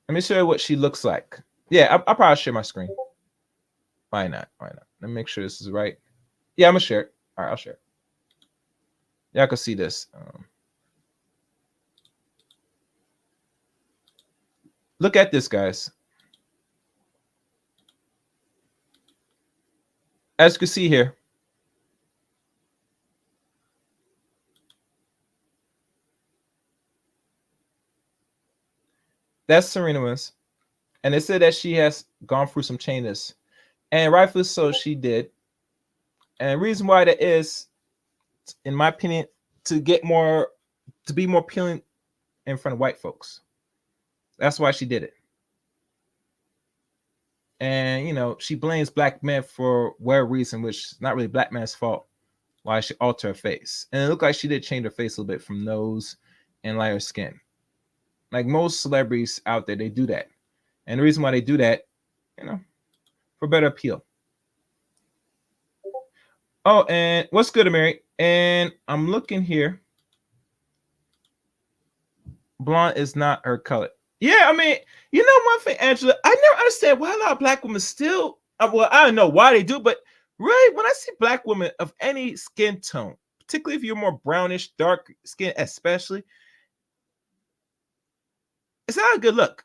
Let me show you what she looks like. Yeah, I'll probably share my screen. Why not? Let me make sure this is right. Yeah, I'm gonna share it. All right, I'll share it. Y'all can see this. Look at this, guys. As you can see here, that's Serena Williams. And they said that she has gone through some changes. And rightfully so, she did. And the reason why that is, in my opinion, to be more appealing in front of white folks. That's why she did it. And, she blames black men for whatever reason, which is not really black man's fault, why she altered her face. And it looked like she did change her face a little bit from nose and lighter skin. Like most celebrities out there, they do that. And the reason why they do that, for better appeal. Oh, and what's good, Mary? And I'm looking here. Blonde is not her color. Yeah, I mean, one thing, Angela, I never understand why a lot of black women still, well, I don't know why they do, but really, when I see black women of any skin tone, particularly if you're more brownish, dark skin, especially, it's not a good look.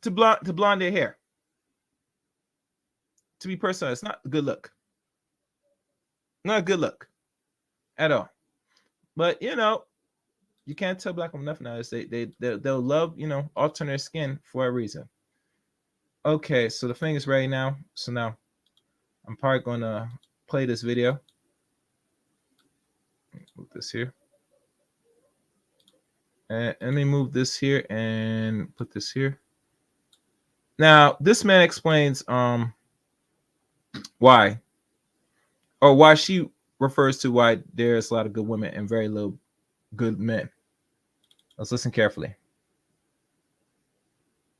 To blonde their hair. To be personal, it's not a good look. Not a good look at all. But you can't tell black women nothing nowadays. They'll love, altering their skin for a reason. Okay, so the thing is ready now. So now I'm probably gonna play this video. Move this here. And let me move this here and put this here. Now, this man explains why she refers to why there's a lot of good women and very little good men. Let's listen carefully.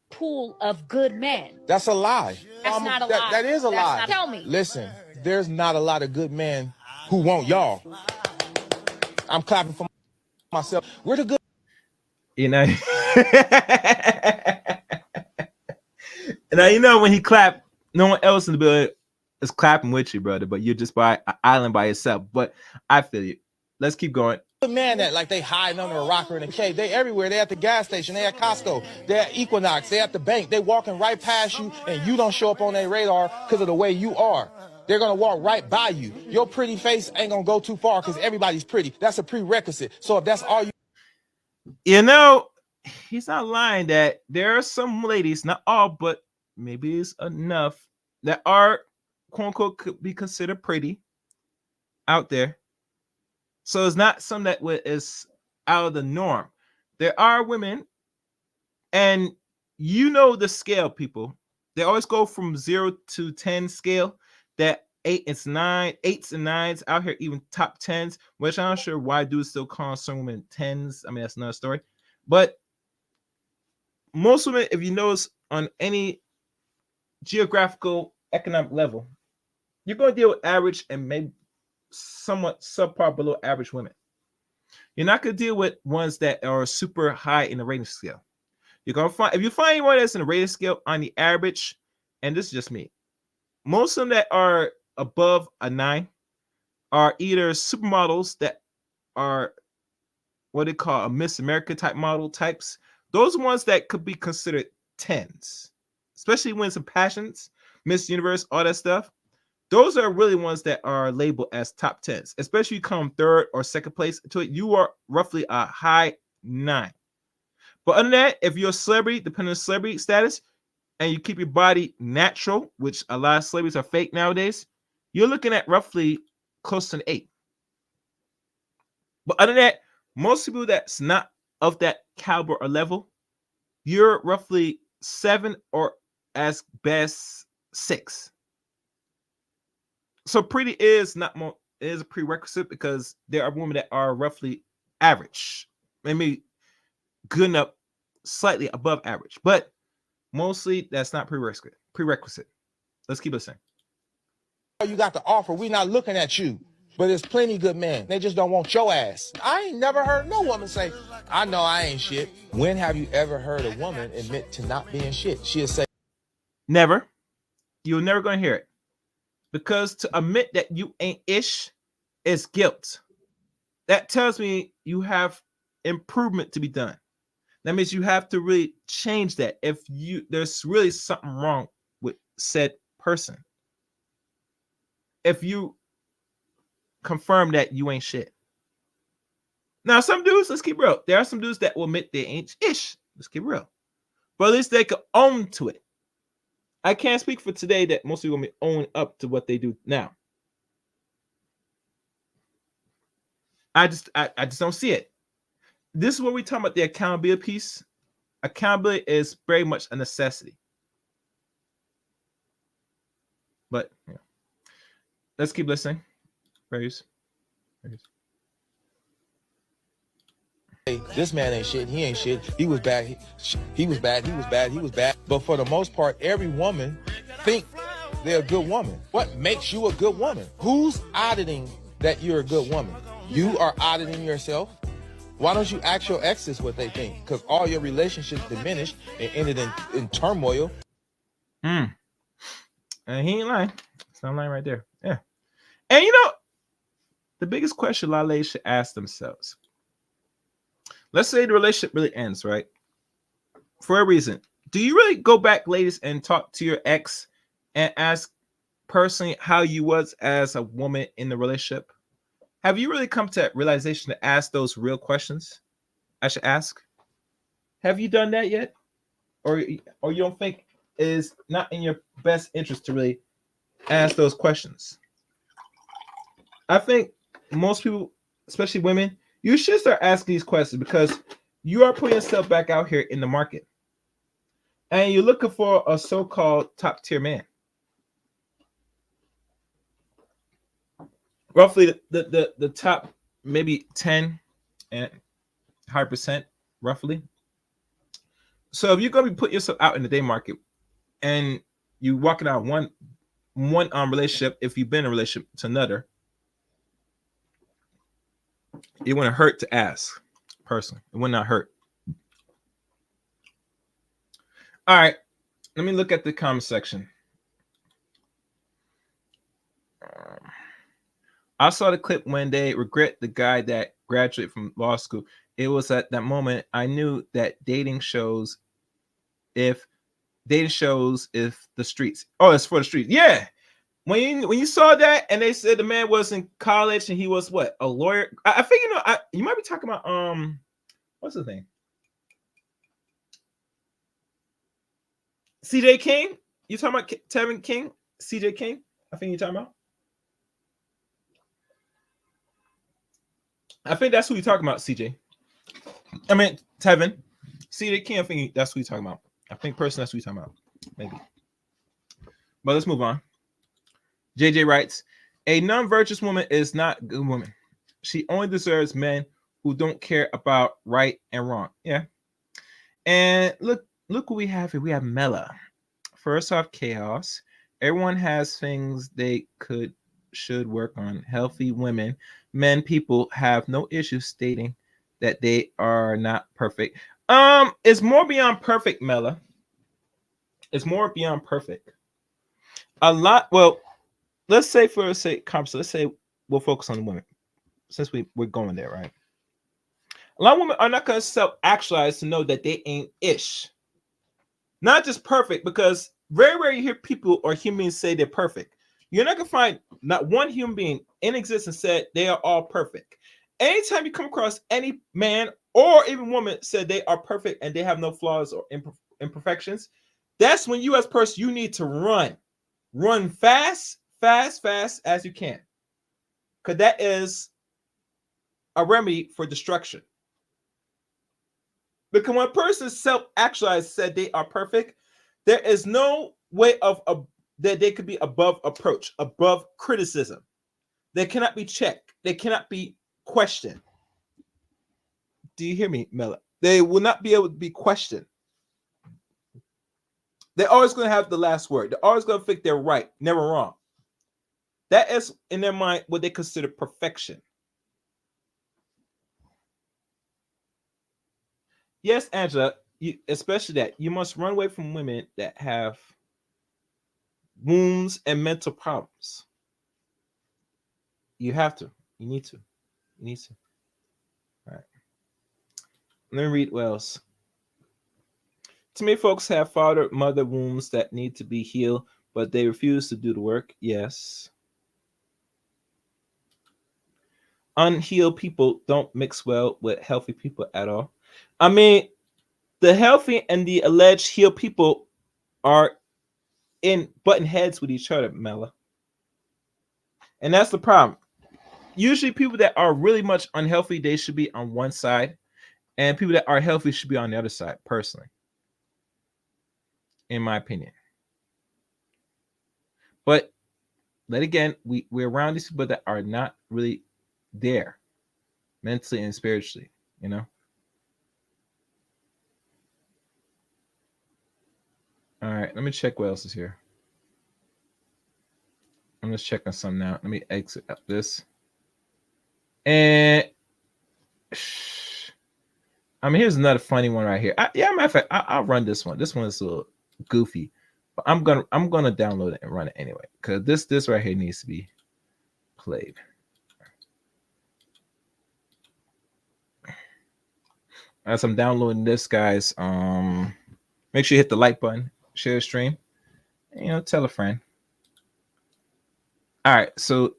Pool of good men. That's a lie. That's not a lie. That is a lie. Tell me. Listen, there's not a lot of good men who want y'all. I'm clapping for myself. We're the good. You know, now you know when he clapped, no one else in the building is clapping with you, brother. But you're just by an island by yourself. But I feel you. Let's keep going. Good man that like they hiding under a rocker in a cave. They everywhere. They at the gas station. They at Costco. They at Equinox. They at the bank. They walking right past you, and you don't show up on their radar because of the way you are. They're gonna walk right by you. Your pretty face ain't gonna go too far because everybody's pretty. That's a prerequisite. So if that's all you, You know, he's not lying that there are some ladies, not all, but maybe it's enough that are quote unquote could be considered pretty out there. So it's not something that is out of the norm. There are women, and you know the scale, people. They always go from 0 to 10 scale. That 8 and 9, 8s and 9s out here, even top 10s, which I'm not sure why dudes still call some women 10s. I mean, that's another story. But most women, if you notice, on any geographical economic level, you're going to deal with average and maybe somewhat subpar below average women. You're not going to deal with ones that are super high in the rating scale. You're going to find, if you find anyone that's in the rating scale on the average, and this is just me, most of them that are above a 9 are either supermodels that are what they call a Miss America type model types. Those are ones that could be considered 10s, especially when some passions, Miss Universe, all that stuff. Those are really ones that are labeled as top 10s, especially you come third or second place to it. You are roughly a high 9. But other than that, if you're a celebrity, depending on celebrity status, and you keep your body natural, which a lot of celebrities are fake nowadays, you're looking at roughly close to an 8. But other than that, most people that's not of that caliber or level, you're roughly 7 or as best 6. So pretty is not more is a prerequisite because there are women that are roughly average, maybe good enough, slightly above average, but mostly that's not prerequisite. Let's keep listening. you got to offer. We not looking at you, but there's plenty good men. They just don't want your ass. I ain't never heard no woman say, "I know I ain't shit." When have you ever heard a woman admit to not being shit? She'll say, "Never." You're never gonna hear it. Because to admit that you ain't ish is guilt. That tells me you have improvement to be done. That means you have to really change that if there's really something wrong with said person. If you confirm that you ain't shit. Now, some dudes, let's keep real. There are some dudes that will admit they ain't ish. Let's keep real. But at least they could own to it. I can't speak for today that most people will be owning up to what they do now. I just don't see it. This is what we're talking about, the accountability piece. Accountability is very much a necessity. But yeah. Let's keep listening. Praise. "Hey, this man ain't shit. He ain't shit. He was bad. He was bad. He was bad. He was bad." But for the most part, every woman think they're a good woman. What makes you a good woman? Who's auditing that you're a good woman? You are auditing yourself. Why don't you ask your exes what they think? Because all your relationships diminished and ended in turmoil. And he ain't lying. It's not lying right there. Yeah. And you know, the biggest question a lot of ladies should ask themselves. Let's say the relationship really ends, right? For a reason. Do you really go back, ladies, and talk to your ex and ask personally how you was as a woman in the relationship? Have you really come to that realization to ask those real questions? I should ask. Have you done that yet? Or you don't think it is not in your best interest to really ask those questions? I think most people, especially women, you should start asking these questions because you are putting yourself back out here in the market. And you're looking for a so-called top tier man. Roughly the top maybe 10 and high percent, roughly. So if you're going to be putting yourself out in the day market and you walking out one relationship, if you've been in a relationship to another, it wouldn't hurt to ask. Personally, it would not hurt. All right, let me look at the comment section. I saw the clip when they regret the guy that graduated from law school. It was at that moment I knew that dating shows if the streets. Oh, it's for the streets. Yeah. When you saw that and they said the man was in college and he was what, a lawyer? I think you might be talking about what's his name? CJ King? You talking about Tevin King? CJ King? I think you're talking about. I think that's who you're talking about, CJ. I mean, Tevin. CJ King, I think that's who you're talking about. I think personally that's who you're talking about. Maybe. But let's move on. JJ writes, a non-virtuous woman is not a good woman. She only deserves men who don't care about right and wrong. Yeah. And look what we have here. We have Mela. First off, chaos. Everyone has things they should work on. Healthy women, men, people have no issue stating that they are not perfect. It's more beyond perfect, Mela. It's more beyond perfect. Well, let's say for sake, let's say we'll focus on the women since we're going there, right? A lot of women are not going to self-actualize to know that they ain't ish. Not just perfect, because very rarely you hear people or human beings say they're perfect. You're not going to find not one human being in existence said they are all perfect. Anytime you come across any man or even woman said they are perfect and they have no flaws or imperfections, that's when you as a person, you need to run fast as you can, because that is a remedy for destruction. Because when a person self-actualized said they are perfect, there is no way of that they could be above approach, above criticism. They cannot be checked. They cannot be questioned. Do you hear me, Mela? They will not be able to be questioned. They're always going to have the last word. They're always going to think they're right, never wrong. That is, in their mind, what they consider perfection. Yes, Angela, especially that. You must run away from women that have wounds and mental problems. You have to. You need to. You need to. All right. Let me read what else. Too many folks have father, mother wounds that need to be healed, but they refuse to do the work. Yes. Unhealed people don't mix well with healthy people at all. I mean, the healthy and the alleged healed people are in button heads with each other, Mela. And that's the problem. Usually people that are really much unhealthy, they should be on one side, and people that are healthy should be on the other side, personally, in my opinion. But then again, we're around these people that are not really there mentally and spiritually, you know. All right, let me check what else is here. I'm just checking something out. Let me exit up this. And I mean, here's another funny one right here. Matter of fact, I'll run this one. This one is a little goofy, but I'm gonna download it and run it anyway, because this right here needs to be played. As I'm downloading this, guys, make sure you hit the like button, share the stream, and, tell a friend. All right, so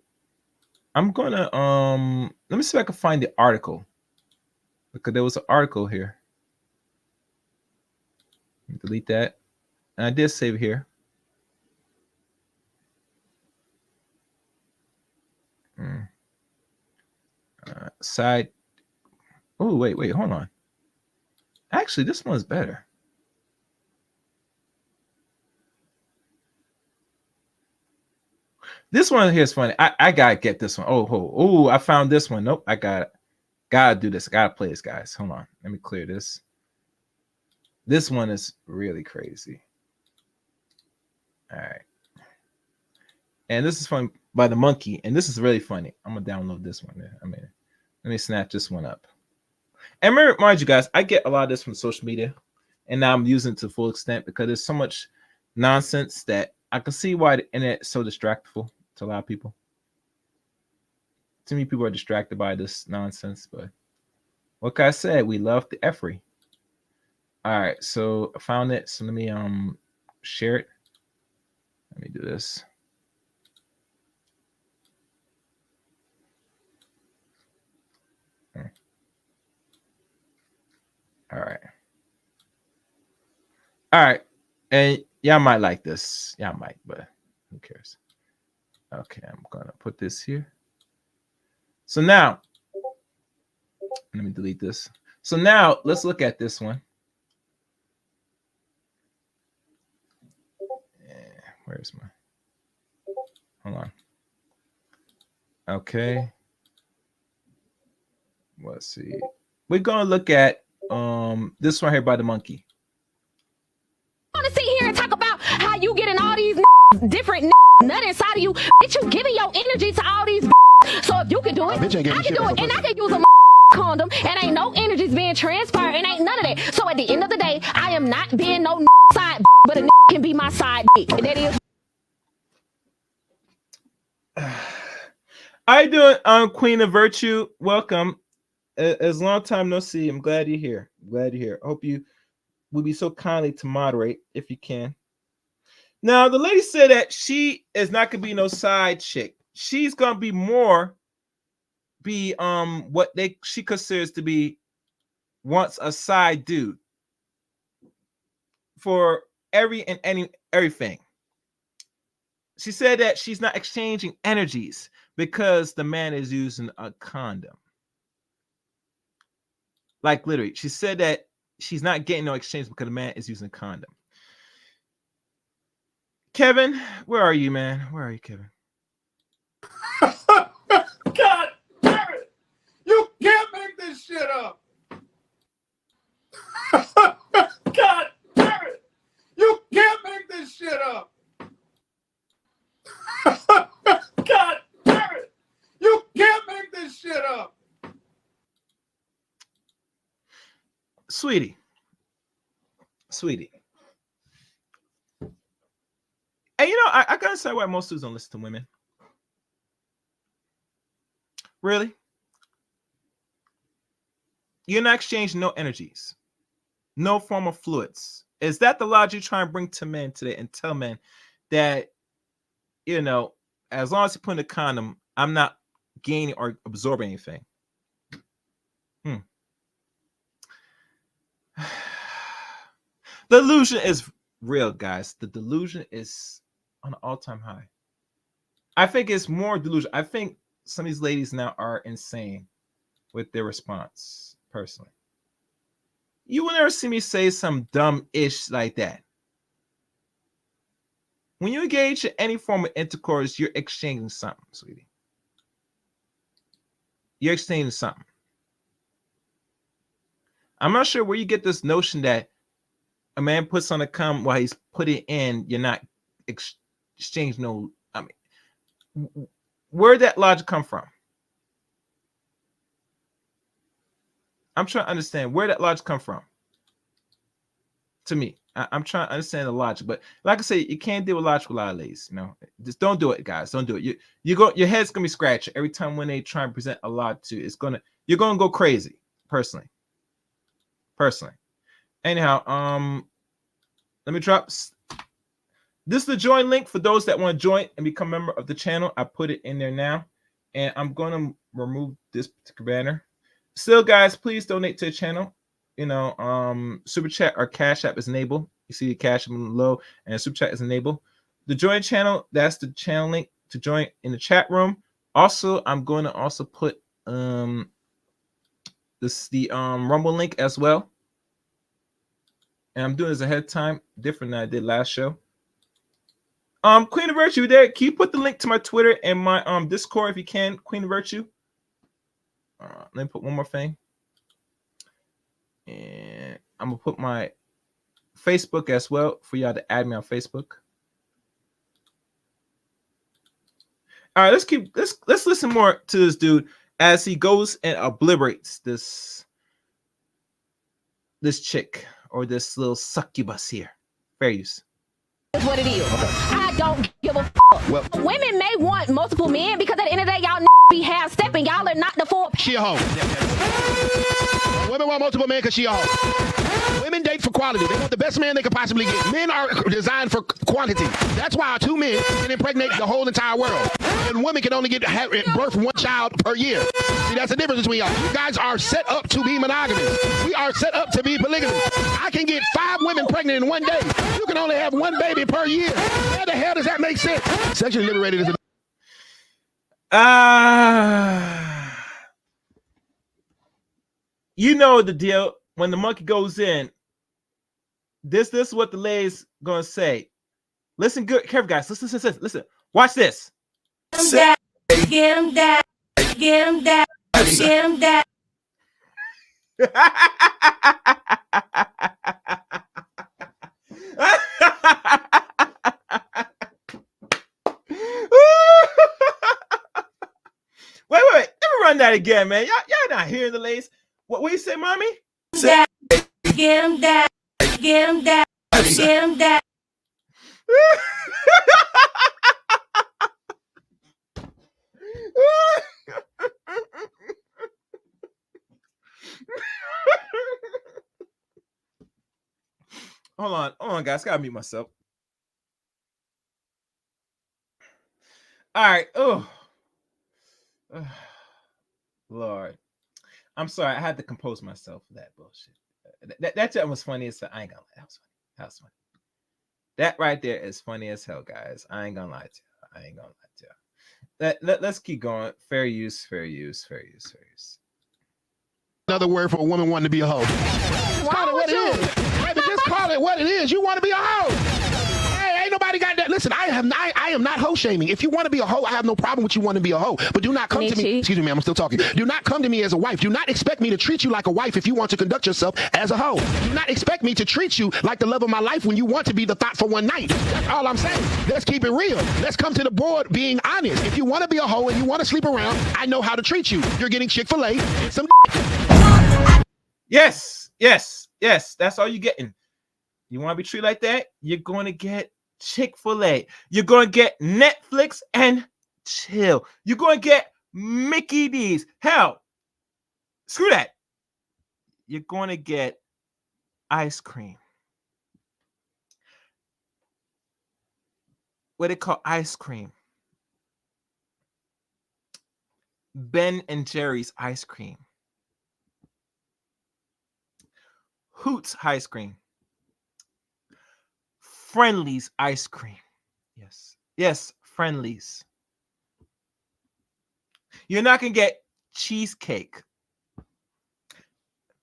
I'm gonna let me see if I can find the article, because there was an article here. Delete that, and I did save it here. Side. Oh, wait, hold on. Actually, this one's better. This one here is funny. I gotta get this one. Oh, I found this one. Nope, I gotta do this. I gotta play this, guys. Hold on. Let me clear this. This one is really crazy. All right. And this is from by the Monkey, and this is really funny. I'm gonna download this one. I mean, let me snatch this one up. And remind you guys, I get a lot of this from social media, and now I'm using it to full extent because there's so much nonsense that I can see why the internet is so distractful to a lot of people. Too many people are distracted by this nonsense, but what can I say? We love the effery. All right, so I found it. So let me share it. Let me do this. All right. All right. And y'all might like this. Y'all might, but who cares? Okay, I'm gonna put this here. So now, let me delete this. So now let's look at this one. Where's my? Hold on. Okay. Let's see. We're gonna look at this one here by the Monkey. I want to sit here and talk about how you getting all these different nut inside of you. Bitch, you giving your energy to all these. So if you can do it, I can do it, and I can use a condom, and ain't no energies being transpired, and ain't none of that. So at the end of the day, I am not being no side, but a can be my side. That is. How you doing, Queen of Virtue? Welcome. As long time no see, I'm glad you're here. Glad you're here. I hope you will be so kindly to moderate if you can. Now, the lady said that she is not gonna be no side chick. She's gonna be more what she considers to be once a side dude for everything. She said that she's not exchanging energies because the man is using a condom. Like literally, she said that she's not getting no exchange because the man is using a condom. Kevin, where are you, man? Where are you, Kevin? God damn it! You can't make this shit up! God damn it! You can't make this shit up! God damn it! You can't make this shit up! Sweetie. And I gotta say why most dudes don't listen to women. Really? You're not exchanging no energies, no form of fluids. Is that the logic you try and bring to men today and tell men that, as long as you put in a condom, I'm not gaining or absorbing anything? The delusion is real, guys. The delusion is on an all-time high. I think it's more delusion. I think some of these ladies now are insane with their response, personally. You will never see me say some dumb-ish like that. When you engage in any form of intercourse, you're exchanging something, sweetie. You're exchanging something. I'm not sure where you get this notion that a man puts on a condom while he's putting it in, you're not exchanging no. I mean, where'd that logic come from? I'm trying to understand where that logic come from. To me, I'm trying to understand the logic, but like I say, you can't deal with logic with a lot of ladies. Just don't do it, guys. Don't do it. Your head's gonna be scratching every time when they try and present a lot to you. You're gonna go crazy. Personally. Anyhow, let me drop. This is the join link for those that want to join and become a member of the channel. I put it in there now, and I'm going to remove this particular banner. Still, guys, please donate to the channel. Super chat or cash app is enabled. You see the cash app below, and super chat is enabled. The join channel, that's the channel link to join in the chat room. Also, I'm going to also put the Rumble link as well. And I'm doing this ahead of time, different than I did last show. Queen of Virtue, there. Can you put the link to my Twitter and my Discord if you can, Queen of Virtue? Let me put one more thing. And I'm gonna put my Facebook as well for y'all to add me on Facebook. All right, let's listen more to this dude as he goes and obliterates this chick or this little succubus here. Fair use. Is what it is. I don't give a Well, women may want multiple men because at the end of the day, y'all be half stepping. Y'all are not the full. she a hoe. Women want multiple men because she a hoe. Women date for quality. They want the best man they could possibly get. Men are designed for quantity. That's why 2 men can impregnate the whole entire world. And women can only birth 1 child per year. See, that's the difference between y'all. You guys are set up to be monogamous. We are set up to be polygamous. I can get 5 women pregnant in one day. You can only have 1 baby per year. How the hell does that make sense? Sexually liberated is a you know the deal. When the monkey goes in, this is what the lady's gonna say. Listen good, careful guys. Listen. Watch this. Get him down. Get him down. Get him down. Wait. Let me run that again, man. Y'all not hearing the ladies. What you say, mommy? Get him down. Get him down. Get him down. Hold on, guys. Gotta mute myself. All right. Oh, Lord. I'm sorry. I had to compose myself for that bullshit. That was funny as hell. I ain't gonna lie. That was funny. That right there is funny as hell, guys. I ain't gonna lie to you. Let's keep going. Fair use. another word for a woman wanting to be a hoe. Just call it what it is. Baby, just call it what it is. You want to be a hoe. Hey, ain't nobody got that. Listen, I am not hoe shaming. If you want to be a hoe, I have no problem with you wanting to be a hoe. But do not come to me. Excuse me, ma'am, I'm still talking. Do not come to me as a wife. Do not expect me to treat you like a wife if you want to conduct yourself as a hoe. Do not expect me to treat you like the love of my life when you want to be the thought for one night. That's all I'm saying. Let's keep it real. Let's come to the board being honest. If you want to be a hoe and you want to sleep around, I know how to treat you. You're getting Chick-fil-A and some Yes. That's all you're getting. You want to be treated like that? You're going to get Chick-fil-A. You're going to get Netflix and chill. You're going to get Mickey D's. Hell, screw that. You're going to get ice cream. What they call ice cream. Ben and Jerry's ice cream. Hoots ice cream. Friendly's ice cream. Yes, Friendly's. You're not going to get cheesecake.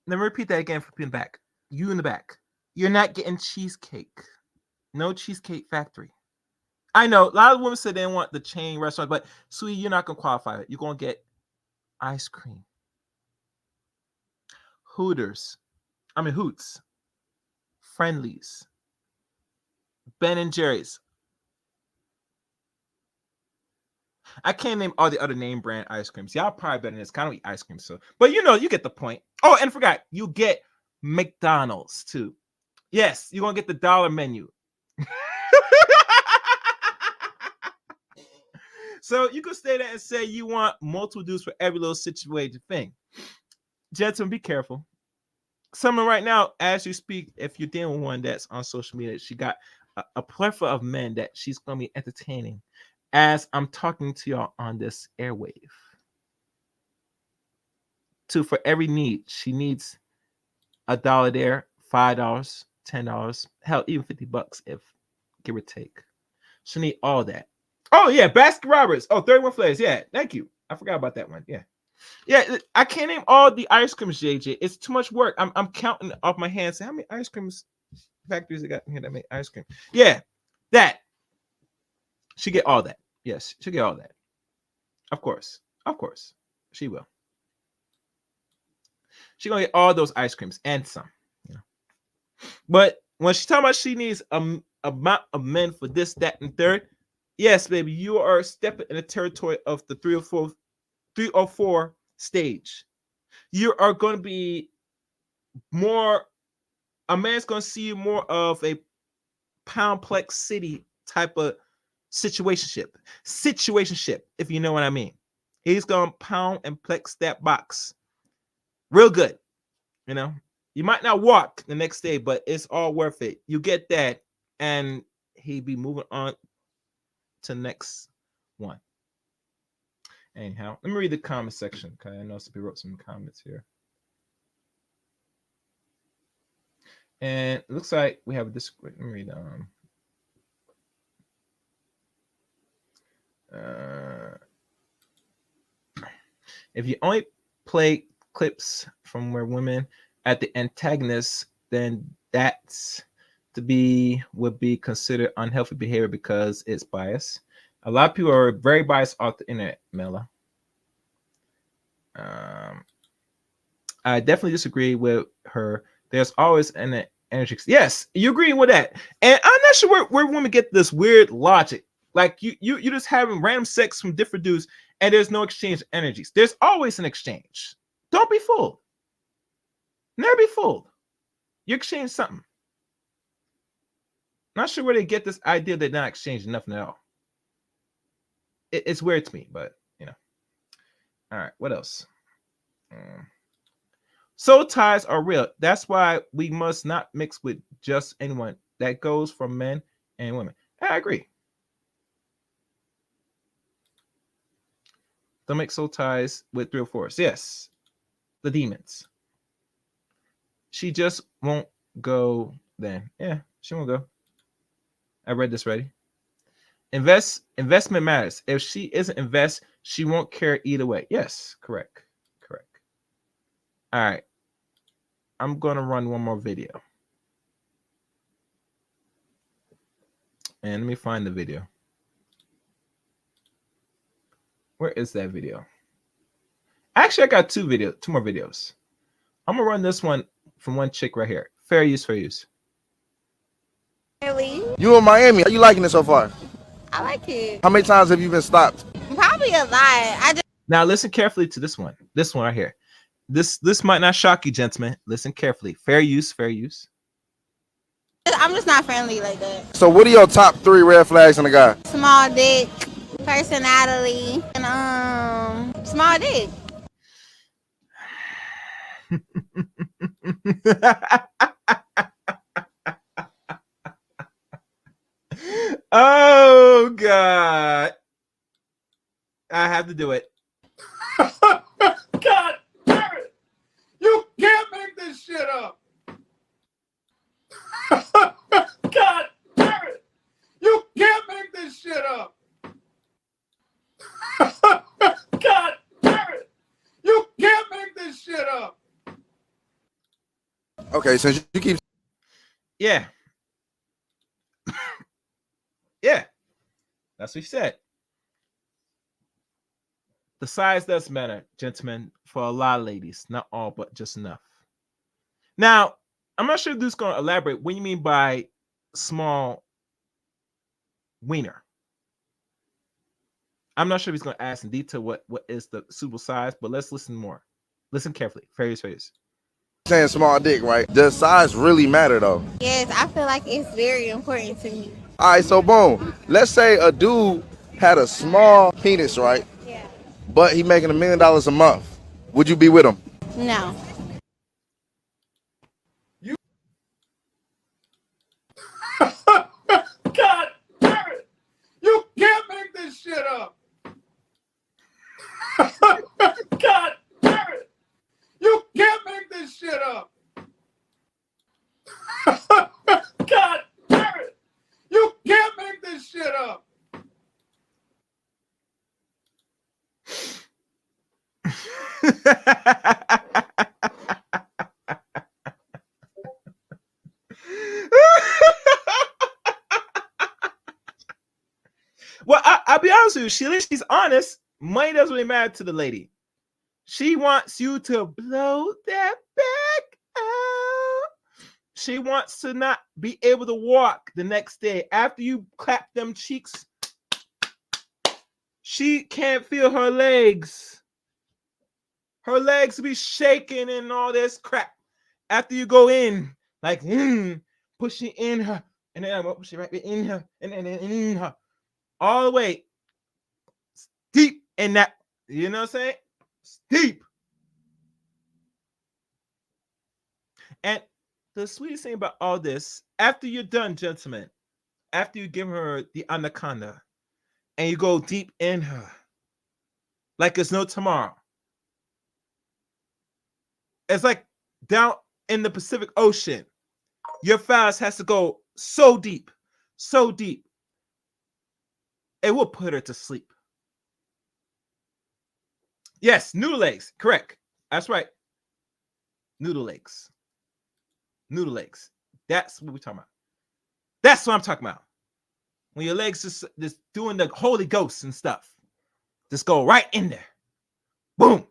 Let me repeat that again for people in the back. You in the back. You're not getting cheesecake. No Cheesecake Factory. I know a lot of women said they want the chain restaurant, but sweetie, you're not going to qualify it. You're going to get ice cream. Hoots. Friendly's. Ben and Jerry's. I can't name all the other name brand ice creams. Y'all probably better than this. I don't eat ice cream, so but you get the point. Oh, and I forgot, you get McDonald's too. Yes, you're gonna get the dollar menu. So you could stay there and say you want multiple dudes for every little situation thing. Gentlemen, be careful. Someone right now, as you speak, if you're dealing with one that's on social media, she got a plethora of men that she's going to be entertaining as I'm talking to y'all on this airwave. For every need, she needs $1 there, $5, $10, hell, even $50 if give or take. She need all that. Oh, yeah, Baskin Robbins. Oh, 31 flavors. Yeah, thank you. I forgot about that one. Yeah, I can't name all the ice creams, JJ. It's too much work. I'm counting off my hands. How many ice creams factories they got here that make ice cream? Yeah, that. She get all that. Yes, she'll get all that. Of course, she will. She gonna get all those ice creams and some. But when she's talking about she needs a amount of men for this, that, and third, Yes, baby, you are stepping in the territory of the 304 stage. You are going to be more. A man's going to see you more of a Poundplex City type of situationship, if you know what I mean. He's going to pound and plex that box real good. You know, you might not walk the next day, but it's all worth it. You get that, and he'd be moving on to the next one. Anyhow, let me read the comment section because I know somebody wrote some comments here. And it looks like we have this. Let me read. If you only play clips from where women at the antagonist, then that's would be considered unhealthy behavior because it's biased. A lot of people are very biased off the internet, Mela. I definitely disagree with her. There's always an energy. Yes, you agree with that. And I'm not sure where women get this weird logic. Like you just having random sex from different dudes and there's no exchange of energies. There's always an exchange. Don't be fooled. Never be fooled. You exchange something. Not sure where they get this idea they're not exchanging nothing at all. It's weird to me, but you know. All right, what else? Soul ties are real. That's why we must not mix with just anyone. That goes for men and women. I agree. Don't make soul ties with 304s. Yes, the demons. She just won't go then. Yeah, she won't go. I read this already. Investment matters. If she isn't invest, she won't care either way. Yes, correct. All right. I'm going to run one more video. And let me find the video. Where is that video? Actually, I got two more videos. I'm going to run this one from one chick right here. Fair use. You in Miami? How you liking it so far? I like it. How many times have you been stopped? Probably a lot. Now listen carefully to this one. This one right here. This might not shock you, gentlemen. Listen carefully. Fair use. I'm just not friendly like that. So what are your top 3 red flags in a guy? Small dick, personality, and small dick. Oh God. I have to do it. God damn it! You can't make this shit up! God damn it! You can't make this shit up! God damn it! You can't make this shit up! Okay, since you keep... Yeah. Yeah. That's what he said. The size does matter, gentlemen, for a lot of ladies. Not all, but just enough. Now, I'm not sure if this is going to elaborate. What do you mean by small wiener? I'm not sure if he's going to ask in detail what is the suitable size, but let's listen more. Listen carefully. Fair use. Saying small dick, right? Does size really matter, though? Yes, I feel like it's very important to me. All right, so boom. Let's say a dude had a small penis, right? Yeah. But he making $1 million a month. Would you be with him? No. God damn it! You can't make this shit up! God damn it! You can't make this shit up! God damn it! You can't make this shit up! Well, I'll be honest with you. She's honest. Money doesn't really matter to the lady. She wants you to blow that back out. She wants to not be able to walk the next day after you clap them cheeks. She can't feel her legs. Her legs be shaking and all this crap. After you go in, like pushing in her, and then I'm pushing right in her, and then in her, all the way deep in that. You know what I'm saying? It's deep. And the sweetest thing about all this, after you're done, gentlemen, after you give her the anaconda, and you go deep in her, like it's no tomorrow. It's like down in the Pacific Ocean. Your phallus has to go so deep, it will put her to sleep. Yes, noodle legs, correct. That's right. Noodle legs. Noodle legs. That's what we're talking about. That's what I'm talking about. When your legs just doing the Holy Ghost and stuff. Just go right in there. Boom.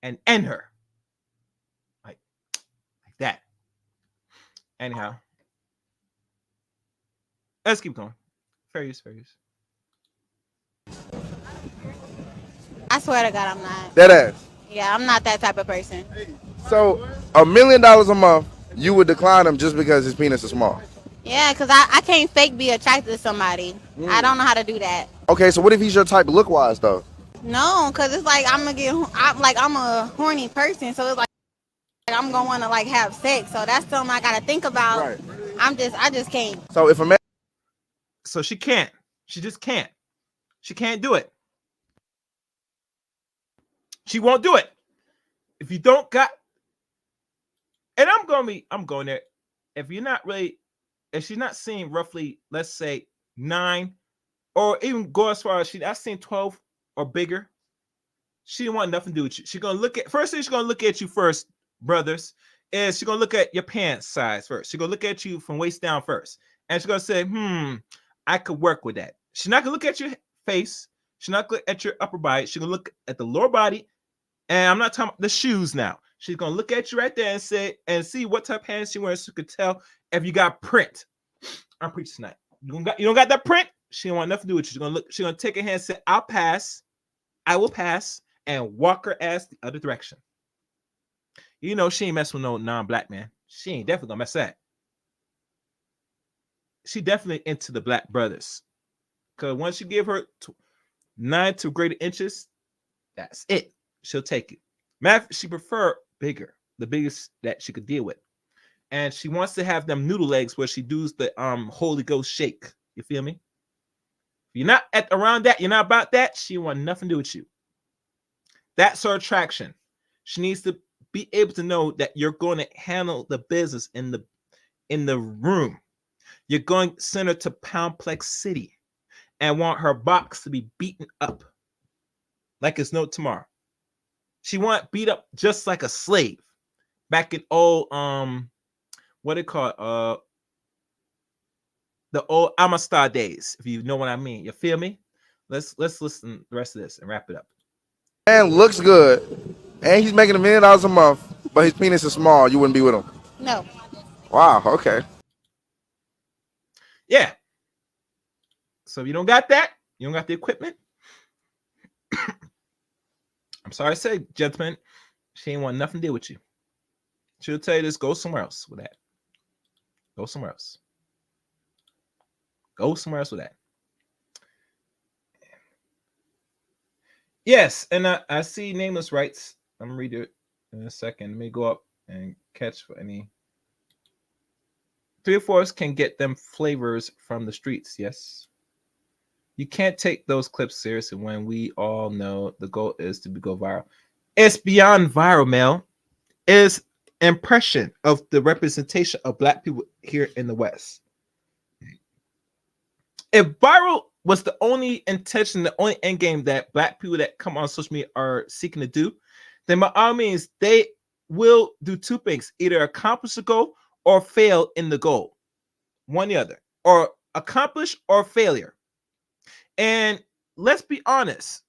And end her. Like that. Anyhow. Let's keep going. Fair use. I swear to God, I'm not. Dead ass. Yeah, I'm not that type of person. So $1 million a month, you would decline him just because his penis is small. Yeah, because I can't fake be attracted to somebody. I don't know how to do that. Okay, so what if he's your type look wise though? No, because it's like I'm a horny person, so it's like I'm gonna want to like have sex. So that's something I gotta think about. Right. I just can't. So if a man, So she can't. She just can't. She can't do it. She won't do it. If you don't got, and I'm going there. If you're not really, if she's not seeing roughly, let's say 9, or even go as far as she's not seeing 12 or bigger, she don't want nothing to do with you. She's gonna look at first thing she's gonna look at you first, brothers, is she's gonna look at your pants size first. She's gonna look at you from waist down first. And she's gonna say, I could work with that. She's not gonna look at your face, she's not gonna look at your upper body, she's gonna look at the lower body. And I'm not talking about the shoes now. She's gonna look at you right there and say, and see what type of pants she wears, so you could tell if you got print. I'm preaching tonight. You don't got that print? She don't want nothing to do with you. She's gonna take her hand and say, I'll pass, I will pass, and walk her ass the other direction. You know, she ain't messing with no non-black man. She ain't definitely gonna mess that. She definitely into the black brothers. Because once you give her 9 to greater inches, that's it. She'll take it. She prefer bigger, the biggest that she could deal with. And she wants to have them noodle legs where she does the Holy Ghost shake. You feel me? If you're not around that, you're not about that, she want nothing to do with you. That's her attraction. She needs to be able to know that you're going to handle the business in the room. You're going to send her to Poundplex City and want her box to be beaten up like it's no tomorrow. She want beat up just like a slave. Back in old what they call the old Amistad days, if you know what I mean. You feel me? Let's listen to the rest of this and wrap it up. man looks good and he's making $1 million a month, but his penis is small, you wouldn't be with him? No. Wow, okay. Yeah. So if you don't got that, you don't got the equipment. I'm sorry to say, gentlemen, she ain't want nothing to do with you. She'll tell you this, go somewhere else with that. Go somewhere else. Go somewhere else with that. Yes, and I see Nameless writes. I'm gonna read it in a second. Let me go up and catch for any. 3 or 4 can get them flavors from the streets. Yes. You can't take those clips seriously when we all know the goal is to go viral. It's beyond viral, Mel. It's impression of the representation of black people here in the West. If viral was the only intention, the only end game that black people that come on social media are seeking to do, then by all means, they will do 2 things: either accomplish the goal or fail in the goal. One or the other. Or accomplish or failure. And let's be honest,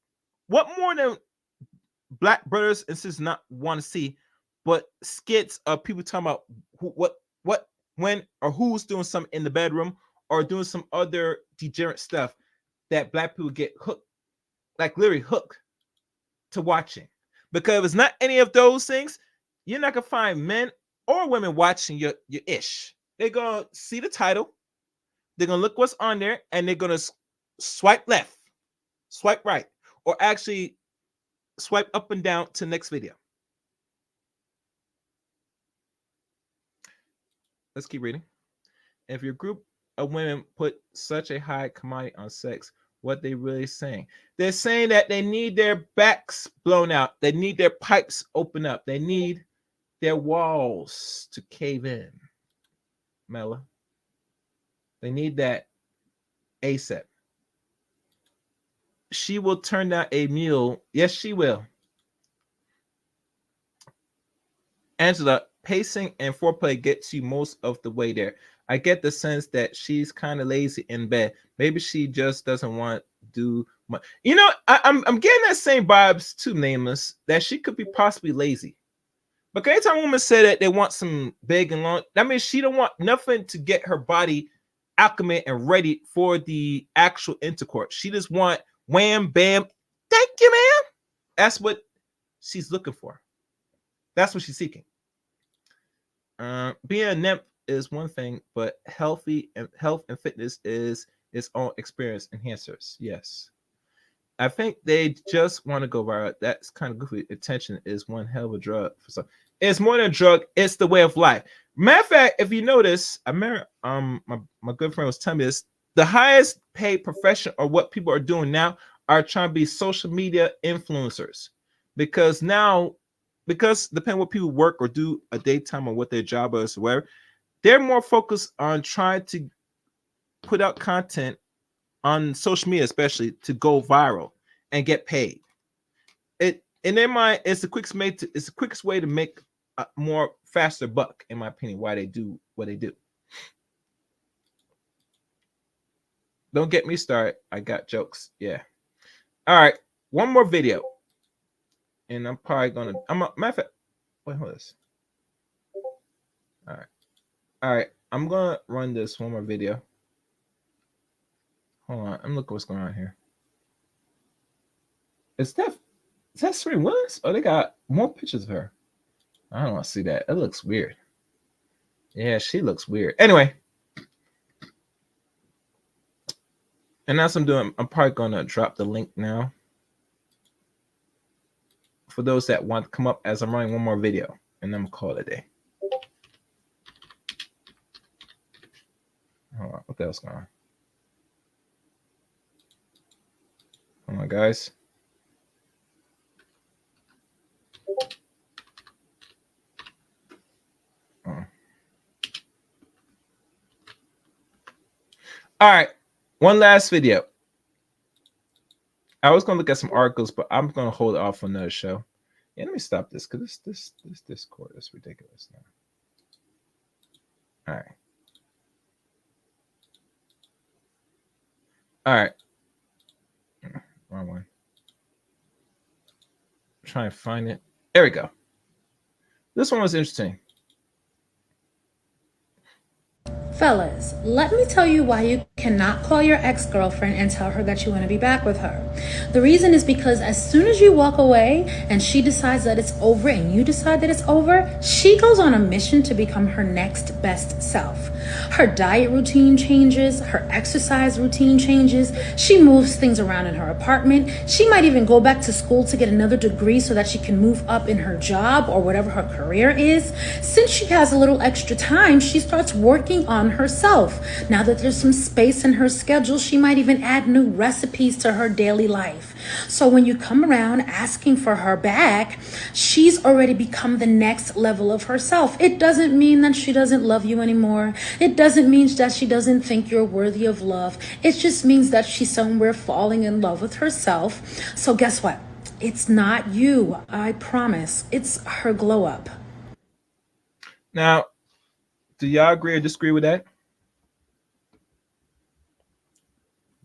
what more than black brothers and sisters not want to see but skits of people talking about who, what, when, or who's doing something in the bedroom or doing some other degenerate stuff that black people get hooked like literally hooked to watching. Because if it's not any of those things, you're not gonna find men or women watching your ish. They're gonna see the title, they're gonna look what's on there, and they're gonna swipe left, swipe right, or actually swipe up and down to the next video. Let's keep reading. If your group of women put such a high commodity on sex, what they really saying? They're saying that they need their backs blown out. They need their pipes open up. They need their walls to cave in. Mela. They need that ASAP. She will turn down a mule. Yes, she will. Angela, pacing and foreplay gets you most of the way there. I get the sense that she's kind of lazy in bed. Maybe she just doesn't want to do much. You know, I'm getting that same vibes too, Nameless, that she could be possibly lazy. But anytime women say that they want some big and long, that means she don't want nothing to get her body acclimate and ready for the actual intercourse. She just want wham, bam, thank you, man. That's what she's looking for. That's what she's seeking. Being a nymph is one thing, but health and fitness is its own experience enhancers. Yes. I think they just want to go viral. That's kind of goofy. Attention is one hell of a drug for some. It's more than a drug, it's the way of life. Matter of fact, if you notice, I remember my good friend was telling me this. The highest paid profession or what people are doing now are trying to be social media influencers. Because depending what people work or do a daytime or what their job is or whatever, they're more focused on trying to put out content on social media, especially to go viral and get paid. It in their mind, it's the quickest way to make a more faster buck, in my opinion. Why they do what they do. Don't get me started. I got jokes. Yeah. All right. One more video. And I'm probably gonna. Matter of fact, wait, hold this. All right. I'm gonna run this one more video. Hold on. I'm looking what's going on here. Is that Serena Williams? Oh, they got more pictures of her. I don't want to see that. It looks weird. Yeah, she looks weird. Anyway. And that's what I'm doing. I'm probably gonna drop the link now. For those that want to come up as I'm running one more video, and then I'm gonna call it a day. Hold on, what the hell's going on? Hold on, guys. All right, one last video. I was gonna look at some articles, but I'm gonna hold off on another show. Yeah, let me stop this because this Discord is ridiculous now. All right. Wrong one. Try and find it. There we go. This one was interesting. Fellas, let me tell you why you cannot call your ex-girlfriend and tell her that you want to be back with her. The reason is because as soon as you walk away and she decides that it's over and you decide that it's over, she goes on a mission to become her next best self. Her diet routine changes, her exercise routine changes, she moves things around in her apartment, she might even go back to school to get another degree so that she can move up in her job or whatever her career is. Since she has a little extra time, she starts working on herself. Now that there's some space in her schedule, she might even add new recipes to her daily life. So when you come around asking for her back, she's already become the next level of herself. It doesn't mean that she doesn't love you anymore. It doesn't mean that she doesn't think you're worthy of love. It just means that she's somewhere falling in love with herself. So guess what? It's not you, I promise. It's her glow up. Now, do y'all agree or disagree with that?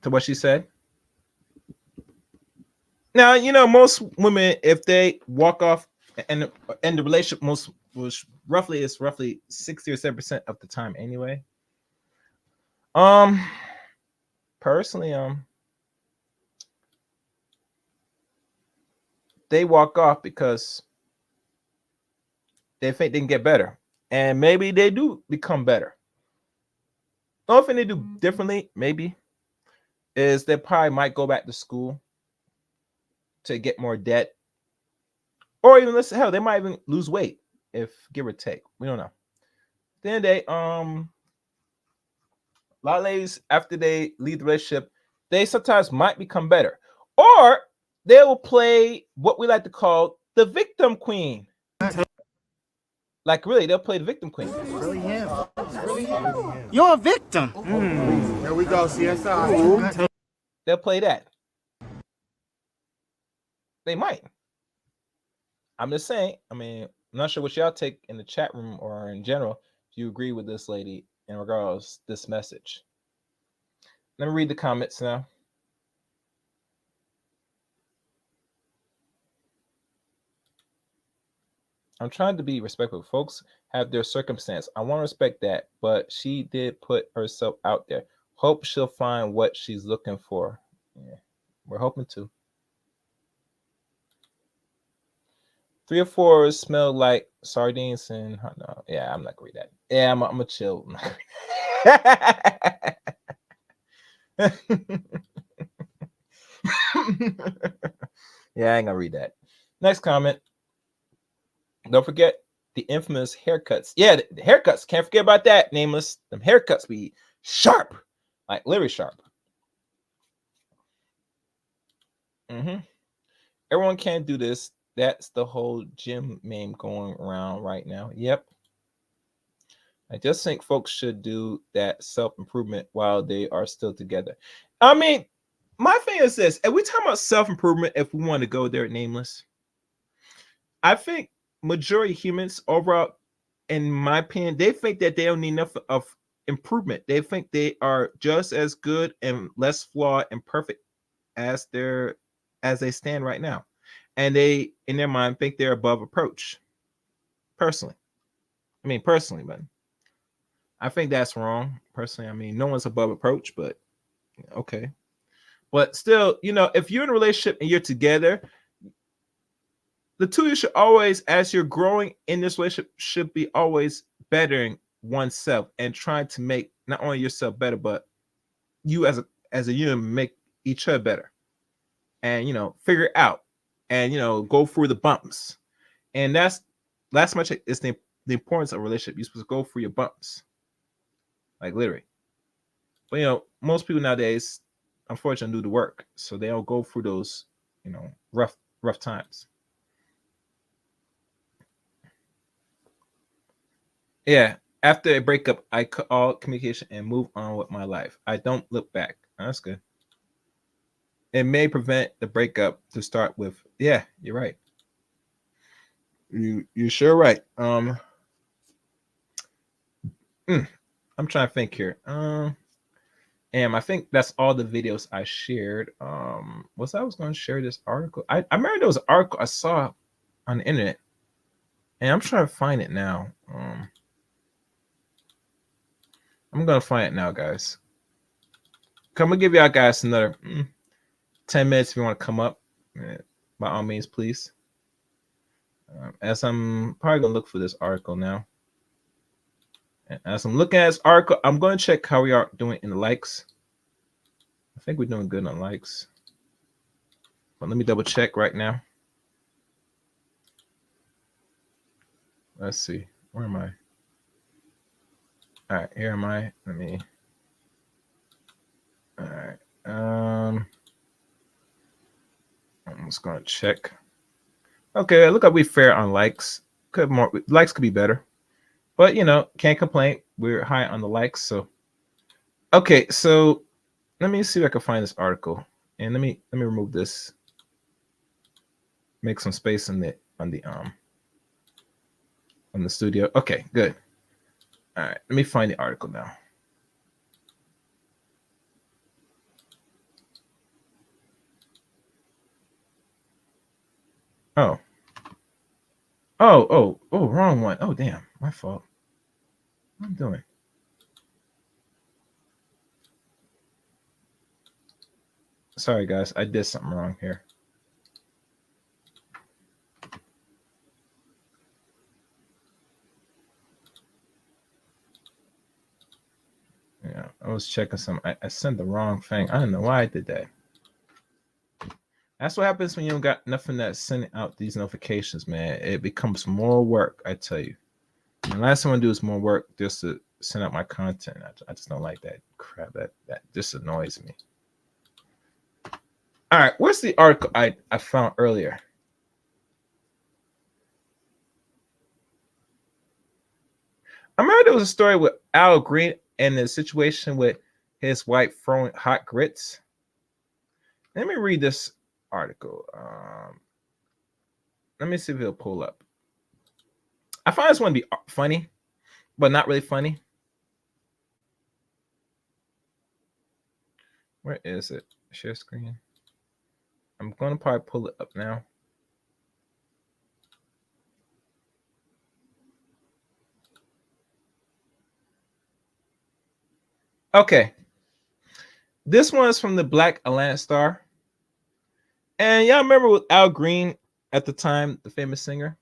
To what she said? Now, you know, most women, if they walk off and end the relationship, it's roughly 60 or 7% of the time anyway. Personally, they walk off because they think they can get better, and maybe they do become better. The only thing they do differently, maybe, is they probably might go back to school to get more debt, or even listen, hell, they might even lose weight, if give or take. We don't know. Then they a lot of ladies, after they leave the relationship, they sometimes might become better, or they will play what we like to call the victim queen. Like, really, they'll play the victim queen. Really him. You're a victim. Here we go, CSI. They'll play that. They might. I'm just saying. I mean, I'm not sure what y'all take in the chat room or in general. If you agree with this lady in regards to this message. Let me read the comments now. I'm trying to be respectful. Folks have their circumstance. I want to respect that, but she did put herself out there. Hope she'll find what she's looking for. Yeah, we're hoping to. 3 or 4 smell like sardines and no, yeah, I'm not gonna read that. Yeah, I'm gonna chill. Yeah, I ain't gonna read that. Next comment. Don't forget the infamous haircuts. Yeah, the haircuts. Can't forget about that, Nameless. Them haircuts be sharp, like literally sharp. Everyone can't do this. That's the whole gym meme going around right now. Yep. I just think folks should do that self-improvement while they are still together. I mean, my thing is this. If we talk about self-improvement, if we want to go there, Nameless, I think majority of humans overall, in my opinion, they think that they don't need enough of improvement. They think they are just as good and less flawed and perfect as they stand right now. And they, in their mind, think they're above approach. Personally. But I think that's wrong. Personally, I mean, no one's above approach, but okay. But still, if you're in a relationship and you're together, the two of you should always, as you're growing in this relationship, should be always bettering oneself and trying to make not only yourself better, but you as a human make each other better. And figure it out. And go through the bumps. And that's much is the importance of a relationship. You're supposed to go through your bumps. Like literally. But most people nowadays, unfortunately, do the work. So they don't go through those, rough times. Yeah. After a breakup, I cut all communication and move on with my life. I don't look back. That's good. It may prevent the breakup to start with. Yeah, you're right. You're sure right. I'm trying to think here. And I think that's all the videos I shared. I was going to share this article. I remember there was an article I saw on the internet, and I'm trying to find it now. I'm gonna find it now, guys. I'm gonna give y'all guys another 10 minutes if you want to come up. By all means, please. As I'm probably gonna look for this article now. And as I'm looking at this article, I'm going to check how we are doing in the likes. I think we're doing good on likes. But let me double check right now. Let's see. Where am I? All right, here am I. Let me. All right. I'm just gonna check. Okay, look like we fair on likes. Likes could be better, but can't complain. We're high on the likes, so okay. So let me see if I can find this article, and let me remove this. Make some space on the studio. Okay, good. All right, let me find the article now. Oh, wrong one. Oh, damn, my fault. What am I doing? Sorry, guys, I did something wrong here. was checking some. I sent the wrong thing. I don't know why I did that. That's what happens when you don't got nothing that's sending out these notifications, man. It becomes more work, I tell you. And the last thing I want to do is more work just to send out my content. I just don't like that crap. That just annoys me. All right, where's the article I found earlier? I remember there was a story with Al Green and the situation with his wife throwing hot grits. Let me read this article. Let me see if it'll pull up. I find this one to be funny, but not really funny. Where is it? Share screen. I'm going to probably pull it up now. Okay. This one is from the Black Atlanta Star. And y'all remember with Al Green at the time, the famous singer?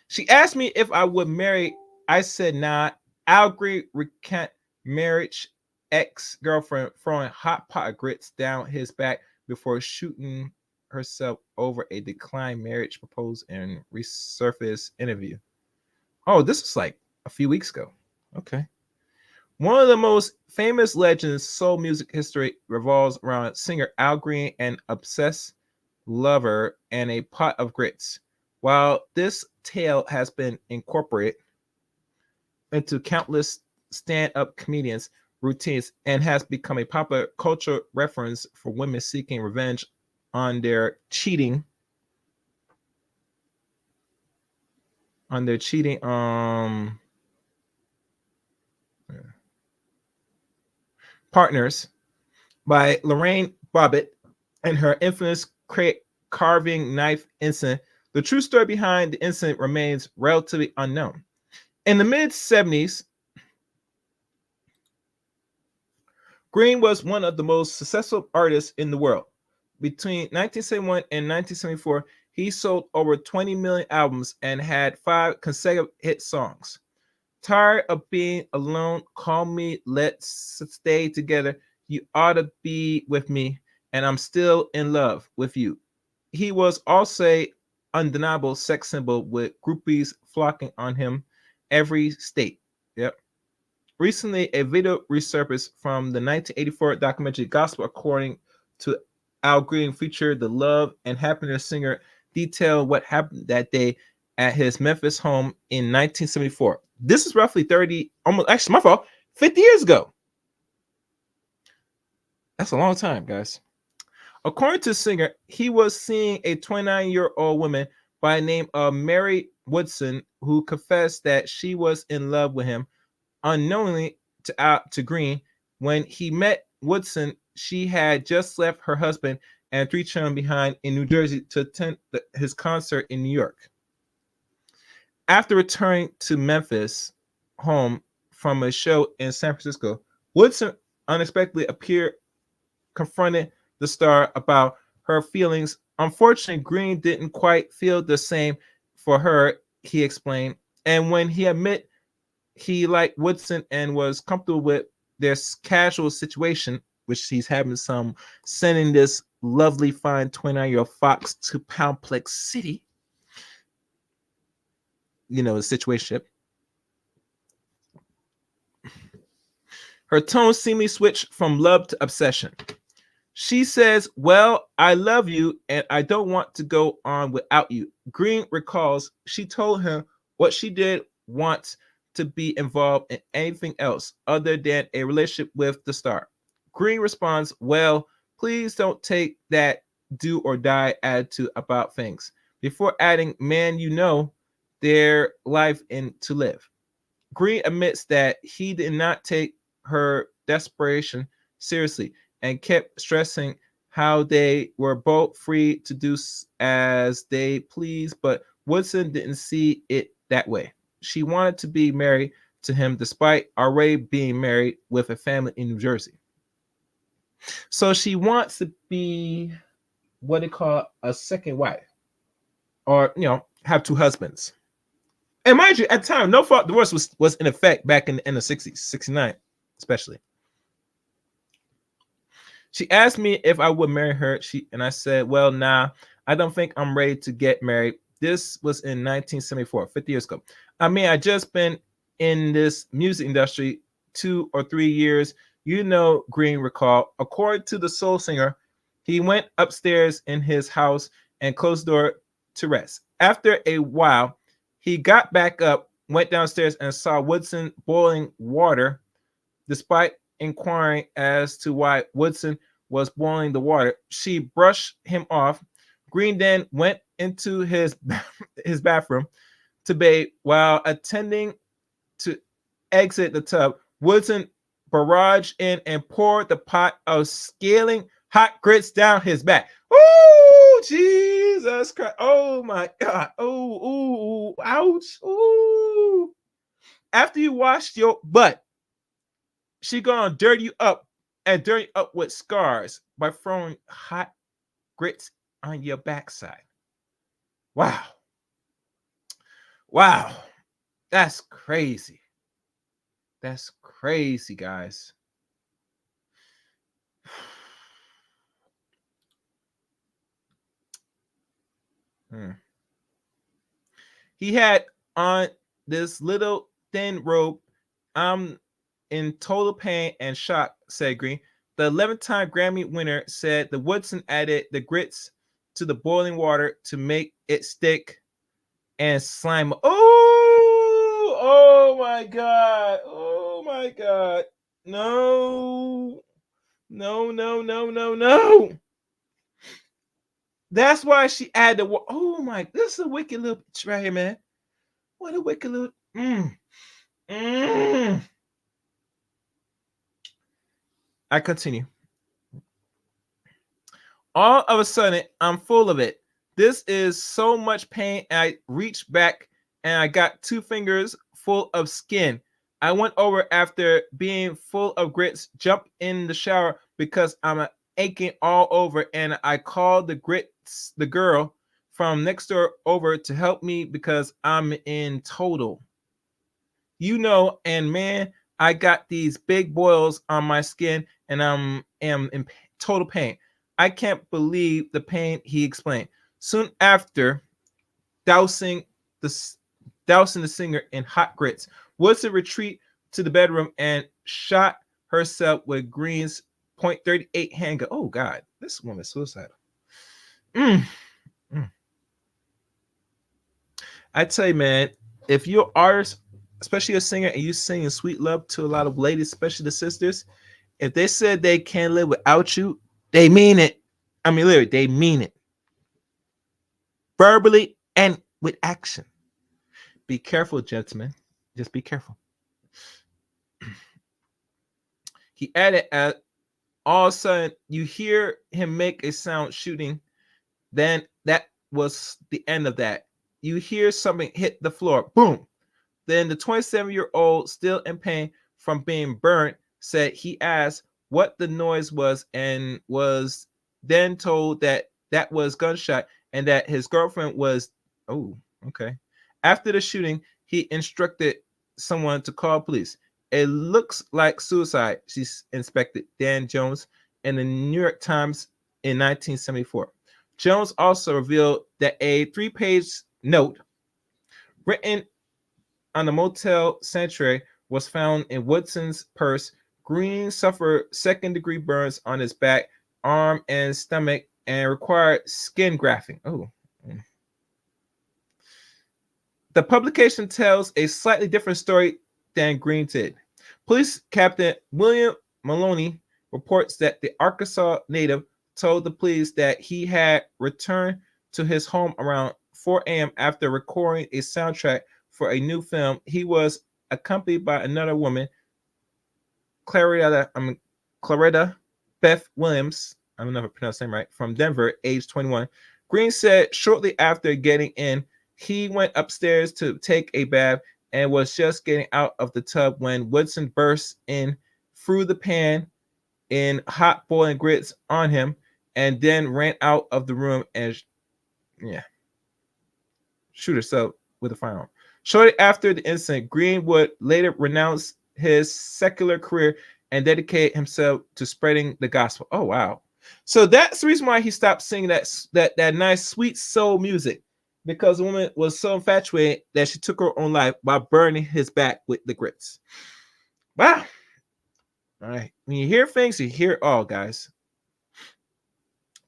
She asked me if I would marry. I said nah. Al Green recant marriage, ex-girlfriend throwing hot pot of grits down his back before shooting herself over a declined marriage proposal and resurfaced interview. Oh, this was like a few weeks ago. Okay. One of the most famous legends soul music history revolves around singer Al Green and obsessed lover and a pot of grits. While this tale has been incorporated into countless stand-up comedians' routines and has become a popular cultural reference for women seeking revenge on their cheating partners by Lorraine Bobbitt and her infamous carving knife incident. The true story behind the incident remains relatively unknown. In the mid-70s, Green was one of the most successful artists in the world. Between 1971 and 1974, he sold over 20 million albums and had 5 consecutive hit songs. Tired of being alone, call me, let's stay together. You ought to be with me, and I'm still in love with you. He was also an undeniable sex symbol with groupies flocking on him every state. Yep. Recently, a video resurfaced from the 1984 documentary Gospel According to Al Green featured the love and happiness singer detail what happened that day at his Memphis home in 1974. This is roughly 50 years ago. That's a long time, guys. According to the singer, he was seeing a 29-year-old woman by the name of Mary Woodson who confessed that she was in love with him unknowingly to Green. When he met Woodson, she had just left her husband and 3 children behind in New Jersey to attend his concert in New York. After returning to Memphis home from a show in San Francisco, Woodson unexpectedly appeared, confronted the star about her feelings. Unfortunately, Green didn't quite feel the same for her, he explained. And when he admitted he liked Woodson and was comfortable with their casual situation, which he's having some sending this lovely fine 29-year-old fox to Poundplex City, you know, the situation. Her tone seemingly switched from love to obsession. She says, well, I love you and I don't want to go on without you. Green recalls she told him what she did want to be involved in anything else other than a relationship with the star. Green responds, well, please don't take that do or die attitude about things, before adding, man, you know, their life in to live. Green admits that he did not take her desperation seriously and kept stressing how they were both free to do as they please, but Woodson didn't see it that way. She wanted to be married to him despite already being married with a family in New Jersey. So she wants to be what they call a second wife, or, you know, have 2 husbands. And mind you, at the time, no fault divorce was in effect back in the 60s, 69 especially. She asked me if I would marry her. And I said, well, nah, I don't think I'm ready to get married. This was in 1974, 50 years ago. I mean, I just been in this music industry 2 or 3 years. You know, Green recalled. According to the soul singer, he went upstairs in his house and closed the door to rest. After a while, he got back up, went downstairs, and saw Woodson boiling water. Despite inquiring as to why Woodson was boiling the water, she brushed him off. Green then went into his bathroom to bathe. While attending to exit the tub, Woodson barraged in and poured the pot of scaling hot grits down his back. Oh, Jesus Christ. Oh, my God. Oh, ouch. Ooh. After you washed your butt, she gonna dirty you up and dirty up with scars by throwing hot grits on your backside. Wow. Wow. That's crazy. That's crazy, guys. He had on this little thin robe. I'm in total pain and shock, said Green. The 11th-time Grammy winner said the Woodson added the grits to the boiling water to make it stick and slime. Oh my God. Oh my God. No. That's why she added the oh my, this is a wicked little bitch right here, man. What a wicked little I continue. All of a sudden, I'm full of it. This is so much pain. I reached back and I got 2 fingers full of skin. I went over after being full of grits, jumped in the shower because I'm aching all over, and I called the girl from next door over to help me because I'm in total. You know, and man, I got these big boils on my skin and am in total pain. I can't believe the pain, he explained. Soon after dousing the singer in hot grits, Woodson retreated to the bedroom and shot herself with Green's .38 handgun. Oh God, this woman is suicidal. I tell you, man, if you're an artist, especially a singer, and you singing sweet love to a lot of ladies, especially the sisters, if they said they can't live without you, they mean it. I mean, literally, they mean it. Verbally and with action. Be careful, gentlemen. Just be careful. He added, all of a sudden, you hear him make a sound shooting. Then that was the end of that. You hear something hit the floor. Boom. Then the 27-year-old, still in pain from being burnt, said he asked what the noise was and was then told that that was gunshot and that his girlfriend was, oh, okay. After the shooting, he instructed someone to call police. It looks like suicide, she inspected Dan Jones in the New York Times in 1974. Jones also revealed that a 3-page note written on the Motel Sanctuary was found in Woodson's purse. Green suffered second-degree burns on his back, arm, and stomach and required skin grafting. Oh. The publication tells a slightly different story than Green did. Police Captain William Maloney reports that the Arkansas native told the police that he had returned to his home around 4 a.m. after recording a soundtrack for a new film. He was accompanied by another woman, Claretta Beth Williams, I don't know if I pronounced her name right, from Denver, age 21. Green said shortly after getting in, he went upstairs to take a bath and was just getting out of the tub when Woodson burst in, threw the pan in hot boiling grits on him, and then ran out of the room and shoot herself with a firearm. Shortly after the incident, Green would later renounce his secular career and dedicated himself to spreading the gospel. Oh wow! So that's the reason why he stopped singing that nice sweet soul music, because the woman was so infatuated that she took her own life by burning his back with the grits. Wow! All right, when you hear things, you hear it all, guys.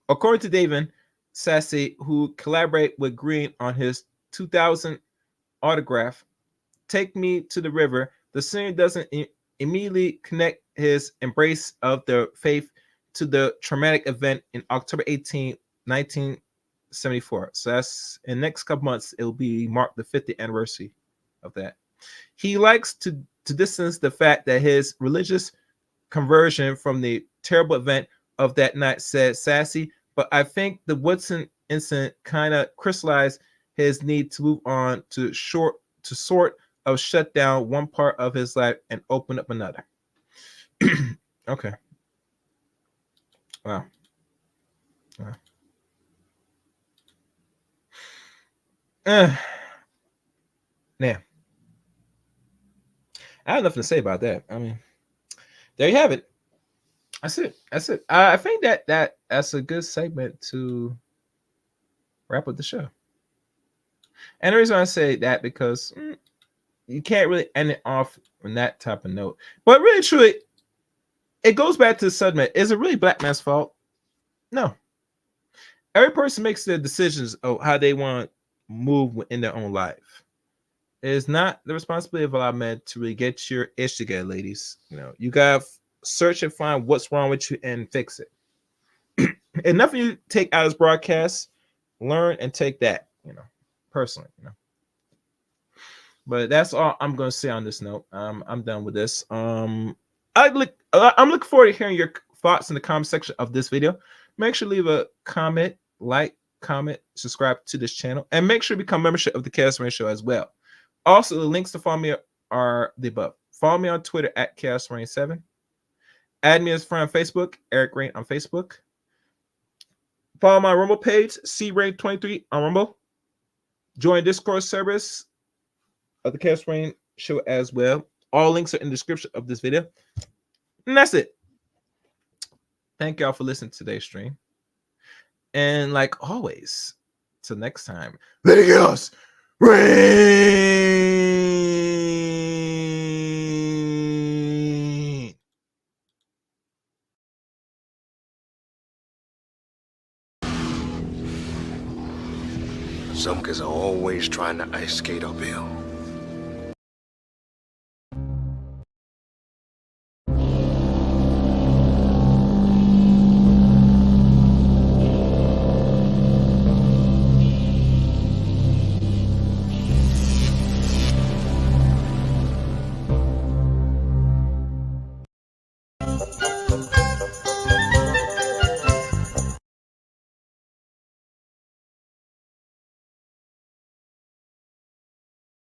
According to David Sassy, who collaborated with Green on his 2000 autograph, "Take Me to the River," the singer doesn't immediately connect his embrace of the faith to the traumatic event in October 18, 1974. So that's in the next couple months, it'll be marked the 50th anniversary of that. He likes to distance the fact that his religious conversion from the terrible event of that night, said Sassy, but I think the Woodson incident kind of crystallized his need to move on to sort of shut down one part of his life and open up another. Okay. Wow. Now, I have nothing to say about that. I mean, there you have it. That's it. I think that's a good segment to wrap up the show. And the reason I say that because you can't really end it off on that type of note. But really, truly, it goes back to the subject. Is it really black man's fault? No. Every person makes their decisions of how they want to move in their own life. It is not the responsibility of a lot of men to really get your ish together, ladies. You know, you gotta search and find what's wrong with you and fix it. And nothing you take out of this broadcast, learn and take that, you know, personally, you know. But that's all I'm gonna say on this note. I'm done with this. I'm looking forward to hearing your thoughts in the comment section of this video. Make sure to leave a comment, like, comment, subscribe to this channel, and make sure to become a membership of the Chaos Rain Show as well. Also, the links to follow me are the above. Follow me on Twitter at ChaosRain7. Add me as a friend on Facebook, Eric Rain on Facebook. Follow my Rumble page, CRain23 on Rumble. Join Discord service of the Chaos Rain Show as well. All links are in the description of this video. And that's it. Thank y'all for listening to today's stream. And like always, till next time, let it Chaos Rain. Some kids are always trying to ice skate uphill.